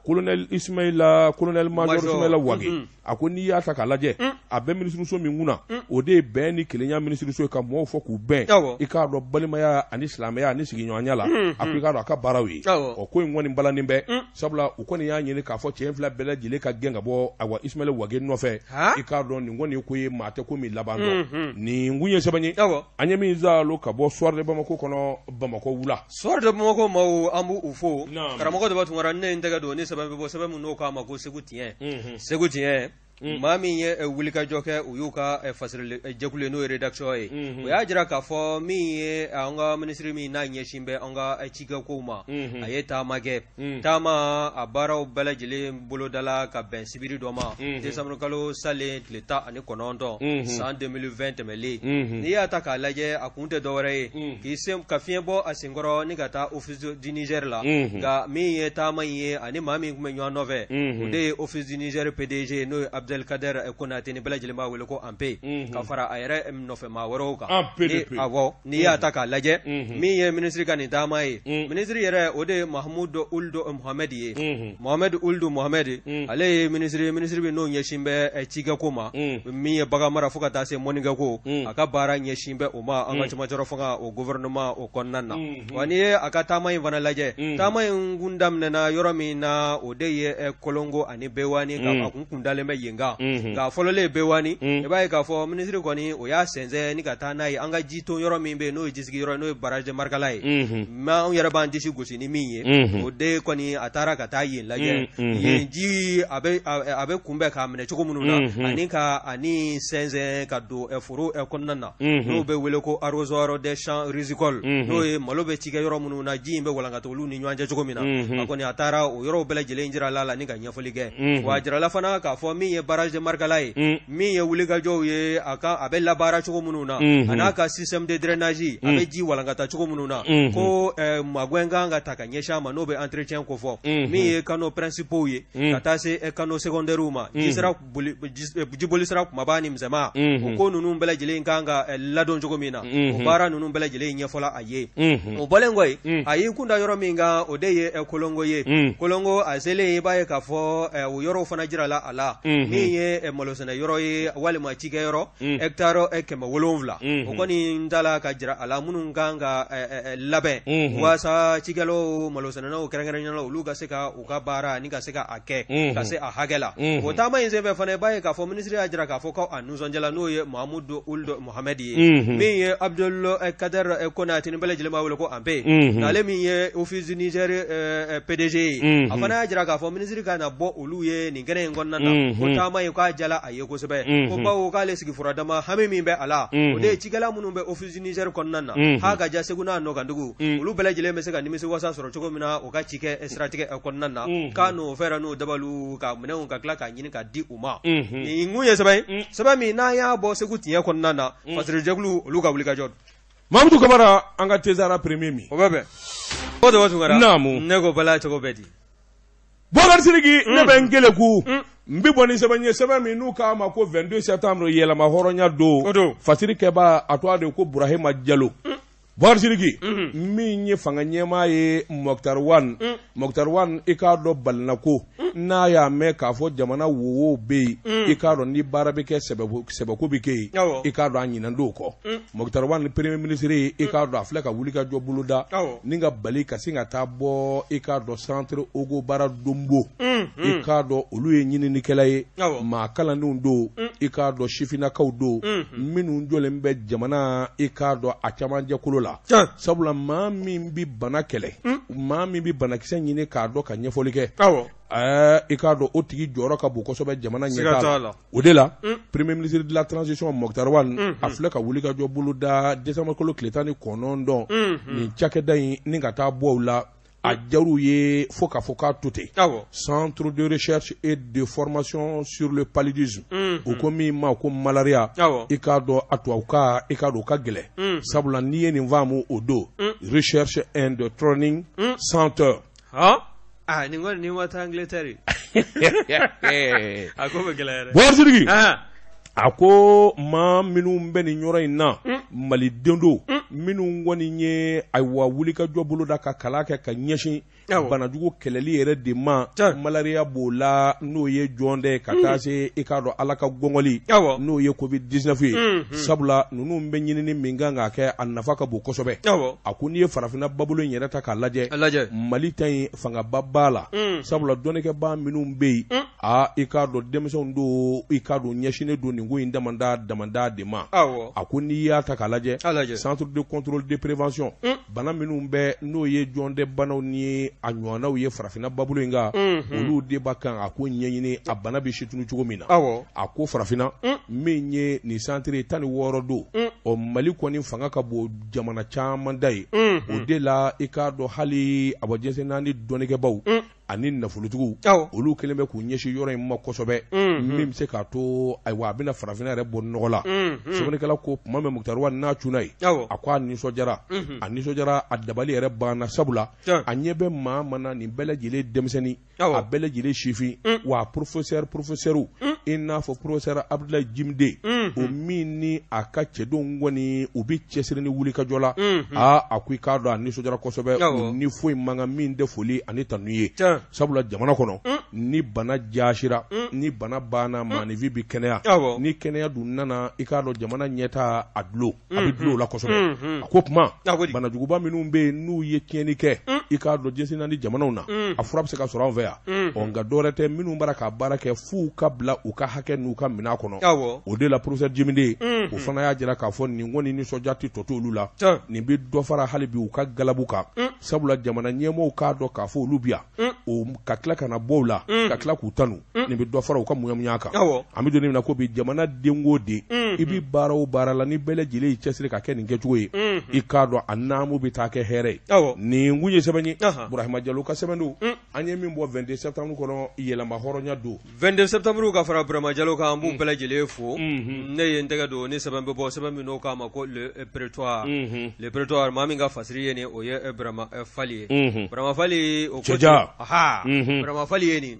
colonel major Ismaila Wage a ko n'i y'a ta k'a lajɛ a bɛ ministre so min kunna o de ye bɛn ni kelenya ministre so ye ka mɔgɔw fɔ k'u bɛn i k'a dɔn balimaya ani silamɛya ani sigiɲɔgɔnya la a ko i k'a dɔn a ka baaraw ye ko in kɔni balanin bɛ sabula u kɔni y'a ɲini k'a fɔ cɛ fila bɛɛ lajɛlen ka gɛn ka bɔ awa Ismaila Wage nɔfɛ i k'a dɔn nin kɔni ye ko ye maa tɛ ko min laban dɔn nin kun ye sɛbɛn ye an ye min zalo ka bɔ soir de Bamako kɔnɔ Bamako wula soir de Bamako maaw an b'u fo karamɔgɔ de b'a tun ne n tɛgɛ don ni sɛbɛn bɛ bɔ sɛbɛn min n'o k'a ma ko Segu tiɲɛ Segu tiɲɛ maa min ye wulikajɔ kɛ u y'u ka fasirili jɛkulu n'o ye rédaction ye o y'a jira k'a fɔ min ye an ka ministre min n'a ɲɛsin bɛ an ka cikɛkow ma a ye taama kɛ taama a baaraw bɛɛ lajɛlen bolodala ka bɛn sibiri dɔ ma décembre kalo salen tile 19 san 2020 tɛmɛlen n'i y'a ta k'a lajɛ a kun tɛ dɔwɛrɛ ye k'i sen ka fiɲɛ bɔ a senkɔrɔ ni ka taa office du Niger la nka min ye taama in ye ani maa min tun bɛ ɲɔgɔn nɔfɛ o de ye office du Niger PDG n'o ye Abdelkader Konate ni bɛɛ lajɛlen b'a wele ko ANPE ka fara a yɛrɛ nɔfɛ maa wɛrɛw kan awɔ n'i y'a ta k'a lajɛ min ye ministre ka nin taama ye ministre yɛrɛ o de ye Mahmoud Ould Mohamed ye Mohamed Ould Mohamed ale ye ministre min n'o ɲɛsin bɛ cikɛko ma min ye bagan mara fo ka taa se mɔnnikɛko a ka baara ɲɛsin bɛ o ma an ka cɛmancɛrɔ fanga o gouvernement o kɔnɔna na wa n'i ye a ka taama in fana lajɛ taama in kun daminɛna yɔrɔ min na o de ye Kolongo ani Bewani ka kun dalen bɛ yen kan nka fɔlɔlen Bewani i b'a ye k'a fɔ ministre kɔni o y'a sɛnsɛn ni ka taa n'a ye an ka ji ton yɔrɔ min bɛ yen n'o ye jisigi yɔrɔ n'o ye barrage de Markala ye mais an yɛrɛ b'an disi gosi ni min ye o de kɔni a taara ka taa yen lajɛ yen ji a bɛ kunbɛn k'a minɛ cogo minnu na ani sɛnsɛn ka don foro kɔnɔna na n'o bɛ wele ko arrosoir des champs rizicoles n'o ye malo bɛ cikɛ yɔrɔ minnu na ji in bɛ walankata olu ni ɲɔgɔn cɛ cogo min na a kɔni a taara o yɔrɔw bɛɛ lajɛlen jira la ni ka ɲɛfɔli kɛ wa a jirala fana k'a fɔ min ye barrage de Markala ye min ye wulikajɔw ye a bɛ labaara cogo minnu na a n'a ka système de drainage a bɛ ji walankata cogo minnu na ko magwɛn kan ka ta ka ɲɛsin a ma n'o bɛ entretien ko fɔ min ye canaux principaux ye ka taa se canaux secondaires ma jiboli sira kumaba ni misɛnma o ko ninnu bɛɛ lajɛlen kan ka ladon cogo min na o baara ninnu bɛɛ lajɛlen ɲɛfɔla a ye o bɔlen kɔ yen a y'i kunda yɔrɔ min kan o de ye Kolongo ye Kolongo a selen i b'a ye k'a fɔ o yɔrɔw fana jirala a la min ye malosɛnɛ yɔrɔ ye walima cikɛ yɔrɔ hectare 700 o kɔni n t'a la ka jira a la minnu kan ka labɛn waasa cikɛlaw malosɛnɛlaw kɛrɛnkɛrɛnnenya la olu ka se ka u ka baara ni ka se ka a kɛ ka se a hakɛ la o taama in senfɛ fana i b'a ye k'a fɔ ministre y'a jira k'a fɔ ko a nisɔndiyala n'o ye Mahmoud Ould Mohamed ye min ye Abdelkader Konate ni bɛɛ lajɛlen b'a wele ko ANPE n'ale min ye office du Niger PDG ye a fana y'a jira k'a fɔ ministre ka na bɔ olu ye nin kɛnɛ in kɔnɔna na ko taama ye k'a jala a ye kosɛbɛ ko bawo k'ale sigi furadama hami min bɛ a la o de ye cikɛla minnu bɛ office du Niger kɔnɔna na h'a ka ja Segu n'a nɔkandugu olu bɛɛ lajɛlen bɛ se ka nimisi wasa sɔrɔ cogo min na o ka cikɛ siratigɛ kɔnɔna na k'a n'o fɛɛrɛ n'o dabalu ka minɛnw ka tila k'a ɲini ka di u ma nin kun ye sɛbɛn min n'a y'a bɔ Segu tiɲɛ kɔnɔna na fasirejɛkulu olu ka wulikajɔ Mamadou Kamara an ka Tezara premier min o bɛ bɛn o de waati kɛra naamu ne ko bala cogo bɛɛ di Bokar Sidiki ne bɛ n kele ku n bɛ bɔ ni sɛbɛn ye sɛbɛn min n'u k'a ma ko 22 septembre yɛlɛma hɔrɔnya don fasiri kɛba a tɔgɔ de ko Burahima Diallo Bokar Sidiki min ye fanga ɲɛmaa ye Mokhtar Wan i k'a dɔn balinako n'a y'a mɛn k'a fɔ jamana wowo bɛ yen i k'a dɔn ni baara bɛ kɛ sɛbɛko bɛ kɛ yen i k'a dɔn a ɲinɛn don kɔ Mokhtar Wan premier ministre ye i k'a dɔn a filɛ ka wulikajɔ boloda ni ka bali ka sin ka taa bɔ i k'a dɔn centre Ogo Bara Dombo i k'a dɔn olu ye ɲininikɛla ye maa kalandenw don i k'a dɔn sifinnakaw don minnu jɔlen bɛ jamana i k'a dɔn a camancɛ kolo la sabula maa min bɛ bana kɛlɛ maa min bɛ banakisɛ ɲini k'a dɔn ka ɲɛfɔli kɛ i k'a dɔn o tigi jɔyɔrɔ ka bon kosɛbɛ jamana ɲɛtaa la o de la premier ministre de la transition Mokhtar Wan a filɛ ka wulikajɔ boloda décembre kalo tile 19 nin cakɛda in ni ka taa bɔ o la a jar'u ye fo k'a fɔ k'a to ten centre de recherche et de formation sur le paludisme o ko min ma ko malaria i k'a dɔn a tubabukan i k'a dɔn o ka gɛlɛn sabula n'i ye nin faamu o don recherche and training center nin kɔni ni ma taa Angleterre a ko bɛ gɛlɛya dɛ Bokar Sidiki a ko maa minnu bɛ nin yɔrɔ in na malidenw don minnu kɔni ye ayiwa wulikajɔ boloda ka kalan kɛ ka ɲɛsin banajugu kɛlɛli yɛrɛ de ma malaria b'o la n'o ye jɔn dɛ ka taa se i k'a dɔn ala ka gɔngɔli n'o ye covid-19 ye sabula ninnu bɛ ɲinini min kan k'a kɛ a nafa ka bon kosɛbɛ a ko n'i ye farafinna babolo in yɛrɛ ta k'a lajɛ mali ta in fangaba b'a la sabula dɔnnikɛbaa minnu bɛ yen i k'a dɔn denmisɛnw do i k'a dɔn ɲɛsinnen do nin ko in damanda de ma a ko n'i y'a ta k'a lajɛ centre de contrôle de prévention bana minnu bɛ n'o ye jɔnde banaw ni a ɲɔgɔnnaw ye farafinna babolo in kan olu de b'a kan a ko ɲɛɲini a bana bɛ situnu cogo min na a ko farafinna min ye nin centre 16 do o Mali kɔni fanga ka bon jamana caman da ye o de la i k'a dɔn hali abajɛsɛ naani dɔnnigɛbaw ani nafolotigiw olu kelen bɛ k'u ɲɛsin yɔrɔ in ma kosɛbɛ min bɛ se k'a to ayiwa a bɛna farafinna yɛrɛ bɔ nɔgɔ la sɛbɛnnikɛla ko tuma min Mukutari Wade n'a cunna ye a ko a nisɔndiyara a dabali yɛrɛ banna sabula a ɲɛ bɛ maa mana nin bɛɛ lajɛlen denmisɛnnin a bɛɛ lajɛlen sifin wa professeur i n'a fɔ professeur Abdoulaye Jimde o min ni a ka cɛdenw kɔni u bɛ cɛsiri ni wulikajɔ la a ko i k'a dɔn a nisɔndiyara kosɛbɛ ni foyi man kan min tɛ foli ani tanu ye sabula jamana kɔnɔ ni bana jasira ni bana banna maanifi bi kɛnɛya ni kɛnɛya dun nana i k'a dɔn jamana ɲɛta a bɛ dulon o la kosɛbɛ a ko tuma banajuguba minnu bɛ yen n'u ye tiɲɛni kɛ i k'a dɔn jɛsi naani jamanaw na a fura bɛ se ka sɔrɔ an fɛ yan nka dɔwɛrɛ tɛ minnu b'a ka baara kɛ f'u ka bila u ka hakɛ n'u ka minɛn kɔnɔ o de la professeur Jiminde o fana y'a jira k'a fɔ nin kɔni nisɔndiya tɛ tɔ to olu la nin bɛ dɔ fara hali bi u ka galabu kan sabula jamana ɲɛmɔgɔw k'a dɔn k'a fɔ olu bi yan o ka tila ka na bɔ u la ka tila k'u tanu nin bɛ dɔ fara u ka muɲamuɲa kan an bɛ don min na ko bi jamana den o den i bɛ baara o baara la ni bɛɛ lajɛlen y'i cɛsiri ka kɛ nin kɛcogo ye i k'a dɔn a naamu bɛ taa kɛ hɛrɛ ye nin kun ye sɛbɛn ye Burahima Jalo ka sɛbɛn don an ye min bɔ 22 septembre kɔnɔ yɛlɛma hɔrɔnya don 22 septembre ka fara Burahima Jalo kan an b'u bɛɛ lajɛlen fo ne ye n tɛgɛ don ni sɛbɛn bɛ bɔ sɛbɛn min n'o k'a ma ko le prétoire maa min ka fasiri ye nin o ye Burahima Fali ye Burahima Fali o ko Burahima Fali ye nin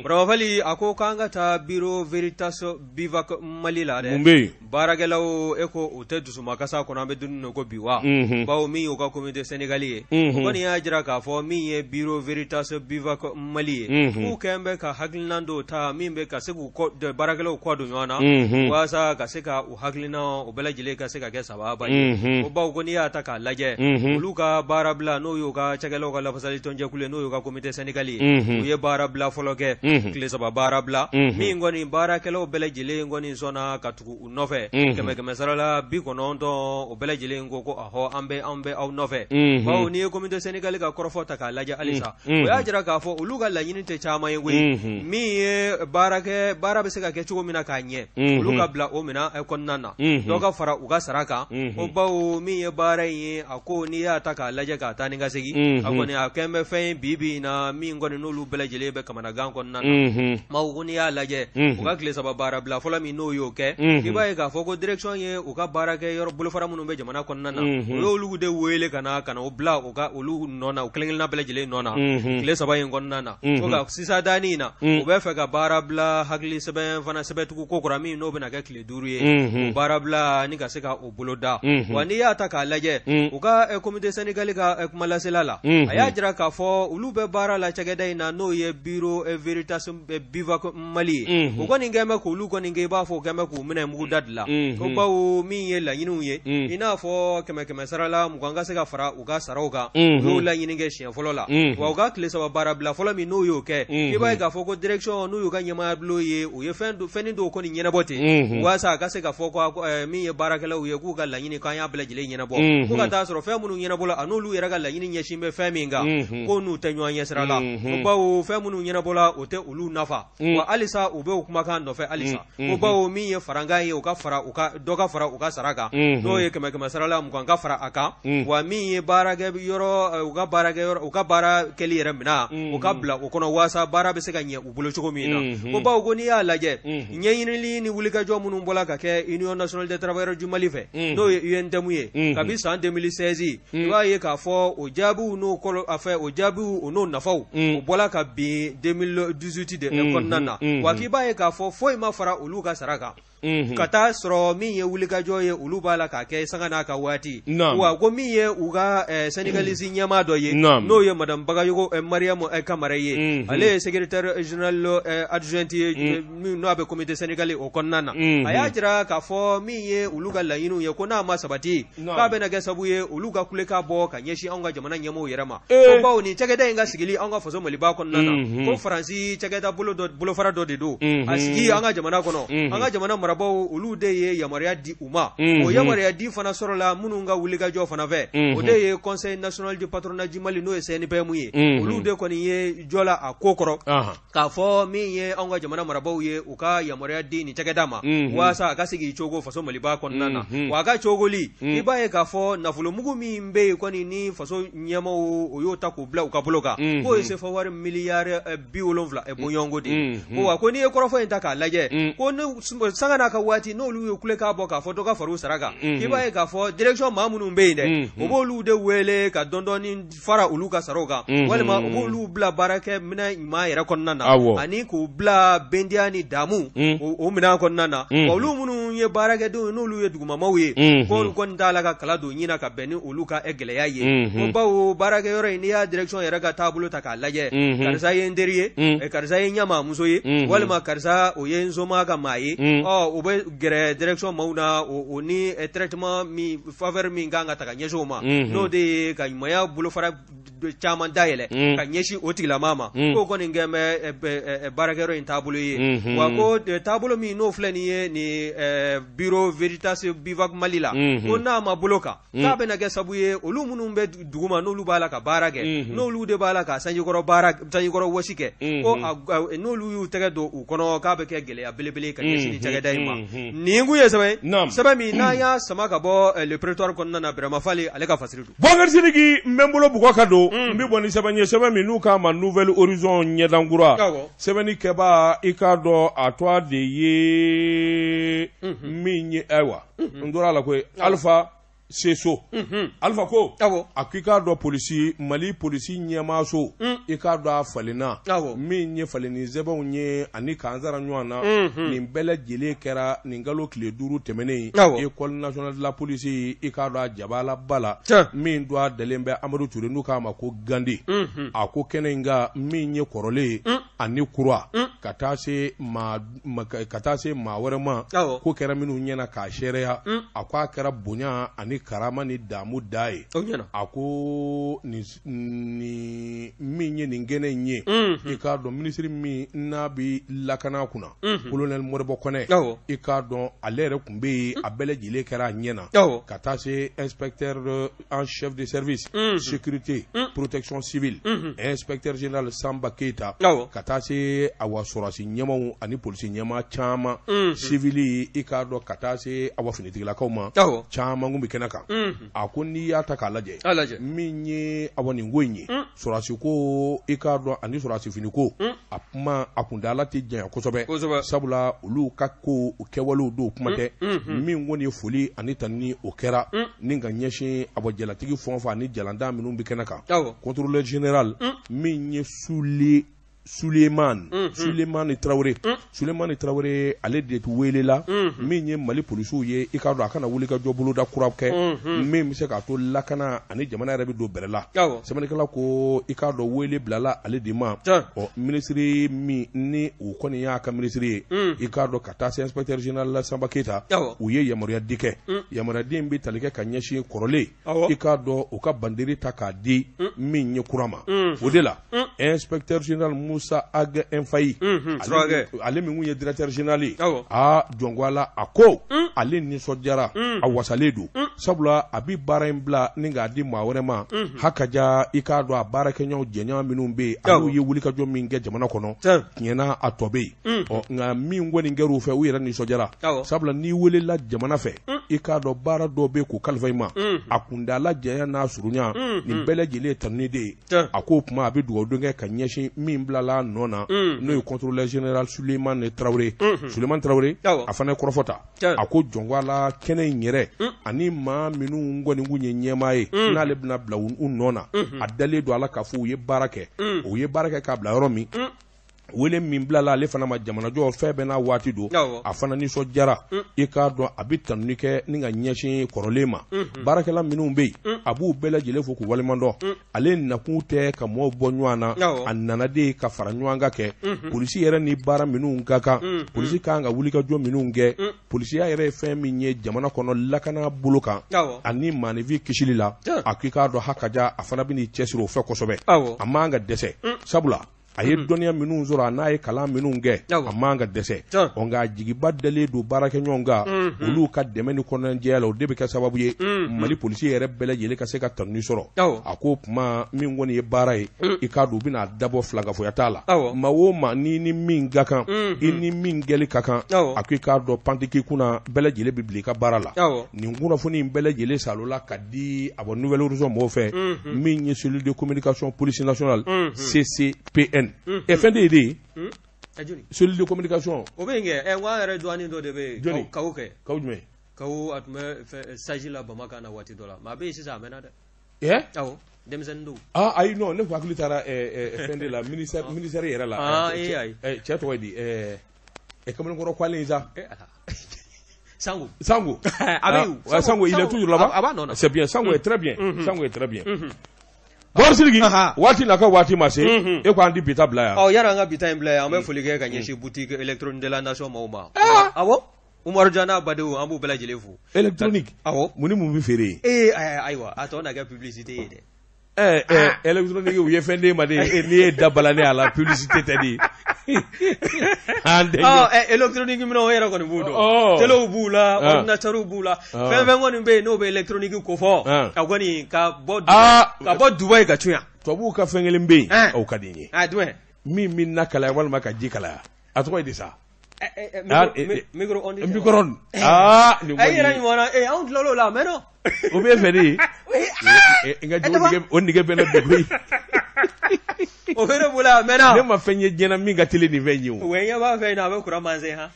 Burahima Fali a ko k'an ka taa Bureau Veritas Bivac Mali la dɛ baarakɛlaw e ko o tɛ dusumakasa kɔnɔ an bɛ dumuni ko bi wa bawo min y'o ka communauté sénégalais ye o kɔni y'a jira k'a fɔ min ye Bureau Veritas Bivac Mali ye k'u kɛn bɛ ka hakilina dɔw ta min bɛ ka se k'u baarakɛlaw kɔ don ɲɔgɔn na walasa ka se ka u hakilina o bɛɛ lajɛlen ka se ka kɛ sababa ye o bawo ko n'i y'a ta k'a lajɛ olu ka baara bila n'o y'o ka cakɛlaw ka lafasali tɔnjɛkulu ye n'o y'o ka communauté sénégalais ye u ye baara bila fɔlɔ kɛ tile 3 baara bila min kɔni baarakɛlaw bɛɛ lajɛlen kɔni sɔnna ka tugu u nɔfɛ 100 sarala 90 o bɛɛ lajɛlen ko ahɔ an bɛ aw nɔfɛ bawo n'i ye communauté sénégalais ka kɔrɔfɔ ta k'a lajɛ halisa o y'a jira k'a fɔ olu ka laɲini tɛ caman ye koyi min ye baara bɛ se ka kɛ cogo min na k'a ɲɛ olu ka bila o minna kɔnɔna na dɔ ka fara u ka sara kan o bawo min ye baara in ye a ko n'i y'a ta k'a lajɛ k'a taa ni ka segin a kɔni a kɛn bɛ fɛn bi na min kɔni n'olu bɛɛ lajɛlen bɛ kamanagan kɔnɔna na maaw ko n'i y'a lajɛ u ka tile 3 baara bila fɔlɔ min n'o y'o kɛ i b'a ye k'a fɔ ko direction ye u ka baarakɛ yɔrɔ bolofara minnu bɛ jamana kɔnɔna na o y'olu de wele ka na o bila u ka olu nɔ na u kelen-kelenna bɛɛ lajɛlen nɔ na tile 3 in kɔnɔna na fo ka sisan daani in na u bɛ fɛ ka baara bila hakili sɛbɛn fana sɛbɛntugu ko kura min n'o bɛna kɛ tile 5 ye o baara bila ni ka se ka o bolo da wa n'i y'a ta k'a lajɛ u ka communauté sénégalais ka kuma lasela la a y'a jira k'a fɔ olu bɛ baara la cakɛda in na n'o ye Bureau Veritas Bivac Mali ye o kɔni kɛn bɛ k'olu kɔni kɛ i b'a fɔ o kɛn bɛ k'u minɛ mugu da de la ko bawo min ye laɲiniw ye i n'a fɔ 100 sarala mugan ka se ka fara u ka saraw kan u y'o laɲini kɛ siɲɛ fɔlɔ la wa u ka tile 3 baara bila fɔlɔ min n'o y'o kɛ i b'a ye k'a fɔ ko direction n'u y'u ka ɲɛmaaya bulon ye u ye fɛnnin dɔw kɔni ɲɛnabɔ ten walasa a ka se ka fɔ ko min ye baarakɛlaw ye k'u ka laɲini k'an y'a bɛɛ lajɛlen ɲɛnabɔ fo ka taa sɔrɔ fɛn minnu ɲɛnabɔla a n'olu yɛrɛ ka laɲini ɲɛsin bɛ fɛn min kan ko n'u tɛ ɲɔgɔn ɲɛ sira la ko bawo fɛn minnu ɲɛnabɔla o tɛ olu nafa wa halisa u bɛ o kumakan nɔfɛ halisa ko bawo min ye farankan ye dɔ ka fara u ka sara kan n'o ye 100 sarala mugan ka fara a kan wa min ye baarakɛ yɔrɔ u ka baara kɛli yɛrɛ minɛ u ka bila o kɔnɔ walasa baara bɛ se ka ɲɛ u bolo cogo min na ko bawo ko n'i y'a lajɛ ɲɛɲinili ni wulikajɔ minnu bɔla ka kɛ Union nationale des travailleurs du Mali fɛ n'o ye UNTM ye kabi san 2016 i b'a ye k'a fɔ o jaabiw n'o nafaw o bɔla ka bin 2018 de kɔnɔna na wa k'i b'a ye k'a fɔ foyi ma fara olu ka sara kan ka taa sɔrɔ min ye wulikajɔ ye olu b'a la k'a kɛ sanga n'a ka waati wa ko min ye u ka Senegalisi ɲɛmaa dɔ ye n'o ye madame Bagayogo Mariam Kamara ye ale ye secrétaire général adjoint ye n'o bɛ comité sénégalais o kɔnɔna na a y'a jira k'a fɔ min ye olu ka laɲiniw ye ko n'a ma sabati k'a bɛna kɛ sabu ye olu ka kulekan bɔ ka ɲɛsin anw ka jamana ɲɛmɔgɔw yɛrɛ ma ko bawo ni cakɛda in ka sigili anw ka faso Maliba kɔnɔna na ko Faransi cakɛda bolofara dɔ de don a sigi an ka jamana kɔnɔ an ka jamana marabaw olu de ye yamaruya di u ma o yamaruya di fana sɔrɔla minnu ka wulikajɔ fana fɛ o de ye Conseil national du patronat du Mali n'o ye CNPM ye olu de kɔni ye jɔla a ko kɔrɔ k'a fɔ min ye anw ka jamana marabaw ye u ka yamaruya di ni cakɛda ma waasa a ka sigi cogo faso Maliba kɔnɔna na wa a ka cogoli i b'a ye k'a fɔ nafolomugu min bɛ yen kɔni ni faso ɲɛmɔgɔw o y'o ta k'o bila u ka bolo kan k'o ye sefa wari miliyari 70 bɔɲɔgɔnko de ko wa ko n'i ye kɔrɔfɔ in ta k'a lajɛ ko sanga n'a ka waati n'olu ye kulekan bɔ k'a fɔ dɔ ka fara u sara kan i b'a ye k'a fɔ direction maa minnu bɛ yen dɛ o b'olu de wele ka dɔɔni fara olu ka saraw kan walima o b'olu bila baarakɛ minɛn ɲuman yɛrɛ kɔnɔna na ani k'u bila bendiya ni damu o minɛn kɔnɔna na olu minnu ye baarakɛdenw n'olu ye dugumamaw ye k'olu kɔni t'a la ka kala don ɲina ka bɛn ni olu ka gɛlɛya ye ko bawo baarakɛyɔrɔ in n'i y'a direction yɛrɛ ka taabolo ta k'a lajɛ karisa ye n teri ye karisa ye ɲama muso ye walima karisa o ye nsoma ka maa ye o bɛ gɛrɛ direction maaw na o ni traitement min faveur min kan ka ta ka ɲɛsin o ma n'o de ye ka ɲumanya bolofara caman dayɛlɛ ka ɲɛsin o tigilamaa ma k'o kɔni kɛn bɛ baarakɛyɔrɔ in taabolo ye wa ko taabolo min n'o filɛ nin ye ni bureau Veritas Bivac Mali la ko n'a ma bolo kan k'a bɛna kɛ sabu ye olu minnu bɛ duguma n'olu b'a la ka baara kɛ n'olu de b'a la ka sanjikɔrɔ wɔsi kɛ ko n'olu y'u tɛgɛ don u kɔnɔ k'a bɛ kɛ gɛlɛya belebele ka ɲɛsin ni cakɛda in ma nin kun ye sɛbɛn min n'an y'a sama ka bɔ le prétoire kɔnɔna na Birama Fale ale ka fasiri don Boubacar Sidiki n bɛ n bolo bugɔ ka don n bɛ bɔ ni sɛbɛn ye sɛbɛn min n'u k'a ma Nouvelle Horizon ɲɛdankura sɛbɛnni kɛbaa i k'a dɔn a tɔ de ye min ye ayiwa n tora a la koyi Alpha Seso Alpha ko a k'i k'a dɔn polisi Mali polisi ɲɛmaaso i k'a dɔn a falenna min ye faleni sɛbɛnw ye ani kansara ɲɔgɔn na nin bɛɛ lajɛlen kɛra nin kalo tile 5 tɛmɛnen École nationale de la police i k'a dɔn a jabala bala min don a dalen bɛ Amadu Ture n'u k'a ma ko Gande a ko kɛnɛ in ka min ye kɔrɔlen ani kura ka taa se maa wɛrɛ ma ko kɛra minnu ɲɛna k'a sɛrɛya a ko a kɛra bonya ani karama ni damu da ye a ko ni min ye nin gɛnɛ in ye i k'a dɔn minisiri min n'a bi lakana kunna colonel Moribo Kɔnɛ i k'a dɔn ale yɛrɛ tun bɛ yen a bɛɛ lajɛlen kɛra a ɲɛna ka taa se inspecteur en chef de service sécurité protection civile inspecteur général Samba Keita ka taa se awa sɔrɔsi ɲɛmaw ani polisi ɲɛma caman civili i k'a dɔn ka taa se awa finitigilakaw ma caman kun bɛ kɛnɛ kan a ko n'i y'a ta k'a lajɛ min ye awa nin ko in ye sɔrɔsi ko i k'a dɔn ani sɔrɔsi fini ko a kuma a kuntala tɛ janya kosɛbɛ sabula olu ka ko kɛwalew don kuma tɛ min kɔni ye foli ani tani o kɛra ni ka ɲɛsin awa jalatigi fɛn o fɛn ani jalanda minnu bɛ kɛnɛ kan contrôleur général min ye Suleiman Traoré ale de welela min ye Mali polisiw ye i k'a dɔn a kana wuli ka jɔ boloda kura kɛ min bɛ se k'a to lakana ani jamana yɛrɛ bɛ don bɛrɛ la sɛbɛnnikɛla ko i k'a dɔn wele bilala ale de ma minisiri min ni u kɔni y'a ka minisiri ye i k'a dɔn ka taa se inspecteur général Samba Keita u ye yamaruya di kɛ yamaruyaden bɛ tali kɛ ka ɲɛsin kɔrɔlen i k'a dɔn u ka banderi ta k'a di min ye kura ma o de la inspecteur général Musa Ag Enfayi ale min ye directeur général ye jɔngwala a ko ale nisɔndiyara a wasalen don sabula a bi baara in bila ni k'a di maa wɛrɛ ma hakaja i k'a dɔn a baarakɛɲɔgɔn jɛɲɔgɔn minnu bɛ yen olu ye wulikajɔ min kɛ jamana kɔnɔ tiɲɛna a tɔ bɛ yen nka min kɔni kɛr'u fɛ u yɛrɛ nisɔndiyara sabula n'i welela jamana fɛ i k'a dɔn baara dɔw bɛ k'u kalifa i ma a kuntala janya n'a surunya nin bɛɛ lajɛlen ye tanuni de ye a ko kuma a bɛ dugawu don kɛ ka ɲɛsin min bilala nɔ na n'o ye contrôleur général Suleiman Traoré a fana ye kɔrɔfɔta a ko jɔngwala kɛnɛ in yɛrɛ ani maa minnu kɔni kun ye ɲɛmaa ye n'ale bɛna bila u nɔ na a dalen don ala k'a fɔ u ye baara kɛ k'a bila yɔrɔ min wele min bilala ale fana ma jamanajɔ fɛn bɛɛ n'a waati don a fana nisɔn jara i k'a dɔn a bɛ tanuni kɛ ni ka ɲɛsin kɔrɔlen ma baarakɛla minnu bɛ yen a b'u bɛɛ lajɛlen fo k'u waleɲuman dɔn ale nakun tɛ ka mɔɔw bɔ ɲɔgɔn na a nana de ka fara ɲɔgɔn kan kɛ polisi yɛrɛ ni baara minnu ka kan polisi kan ka wulikajɔ minnu kɛ polisiya yɛrɛ ye fɛn min ye jamana kɔnɔ lakana bolo kan ani maanifin kisili la a k'i k'a dɔn hakaja a fana bɛ n'i cɛsiri o fɛ kosɛbɛ a man ka dɛsɛ sabula a ye dɔnniya minnu sɔrɔ a n'a ye kalan minnu kɛ a man ka dɛsɛ nka jigiba dalen don baarakɛ ɲɔgɔn kan olu ka dɛmɛ ni kɔnɔnajɛya la o de bɛ kɛ sababu ye mali polisi yɛrɛ bɛɛ lajɛlen ka se ka tanuni sɔrɔ a ko tuma min kɔni ye baara ye i k'a dɔn u bɛna dabɔ filagafoya t'a la maa o maa ni ni min ka kan i ni min kɛli ka kan a ko i k'a dɔn pantiki kunna bɛɛ lajɛlen bɛ bila i ka baara la nin kunnafoni in bɛɛ lajɛlen salola ka di a bɔ nouvelle horizon mɔgɔw fɛ min ye cellule de communication police nationale CCPN fɛn de ye de cellule de communication o bɛ yen kɛ wa yɛrɛ jɔni dɔ de bɛ yen kaw kɛ kaw jumɛn kaw a tun bɛ saji la Bamako na waati dɔ la mais a bɛ yen sisan a mɛnna dɛ awɔ denmisɛnnin don ayi non ne ko hakili taara fɛn de la ministère yɛrɛ la cɛ tɔgɔ ye di kamalenkɔrɔ kwalen sa Sango Sango Sango il est toujours là-bas c'est bien Sango est très bien Sango est très bien Borsigi waati na ka waati ma se e ko andi bita bila ya yara an ka bita in bila ya an bɛ foli kɛ ka ɲɛsin boutique électronique de la nation maaw ma awɔ Umaru Jana Badewu an b'u bɛɛ lajɛlen fo électronique awɔ mun ni mun bɛ feere ayiwa a tɔ na kɛ publicité ye dɛ électronique u ye fɛn de ma de ni ye da balane a la publicité tɛ de électronique minnu o yɛrɛ kɔni b'u dɔn telew b'u la ordinateurs b'u la fɛn fɛn kɔni bɛ yen n'o bɛ électronique ko fɔ ka kɔni ka bɔ Dubaï ka to yan tubabuw ka fɛn kelen bɛ yen o ka di n ye jumɛn min bɛ na kalaya walima ka ji kalaya a tɔgɔ ye di sa micro-ondes nin yɛrɛ ɲuman anw tilal'o la mais non o b'e fɛ de n ka o nege bɛ ne bɛɛ koyi o bɛ ne bolo a mɛnna ne ma fɛn ye diɲɛ na min ka teli nin fɛn ye o ɲɛ b'a fɛ yen nɔ a bɛ kuran manse han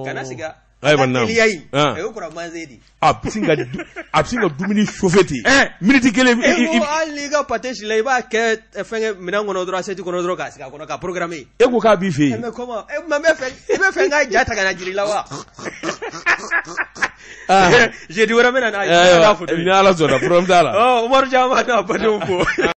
kana sigi ayiwa naam teliya in a ye kuran manse di a bɛ sin ka dumuni chauffer ten miniti kelen hali n'i ka pate si la i b'a kɛ fɛnkɛ minɛn kɔnɔ dɔrɔn assiette kɔnɔ dɔrɔn k'a sigi a kɔnɔ ka programmer e ko k'a b'i fɛ yen mais comment i bɛ fɛ n ka ja ta ka na jiri la wa jeudi wɛrɛ bɛ na n'a ye ni Ala sɔnna problème t'a la Umaru Jama n'a badenw fo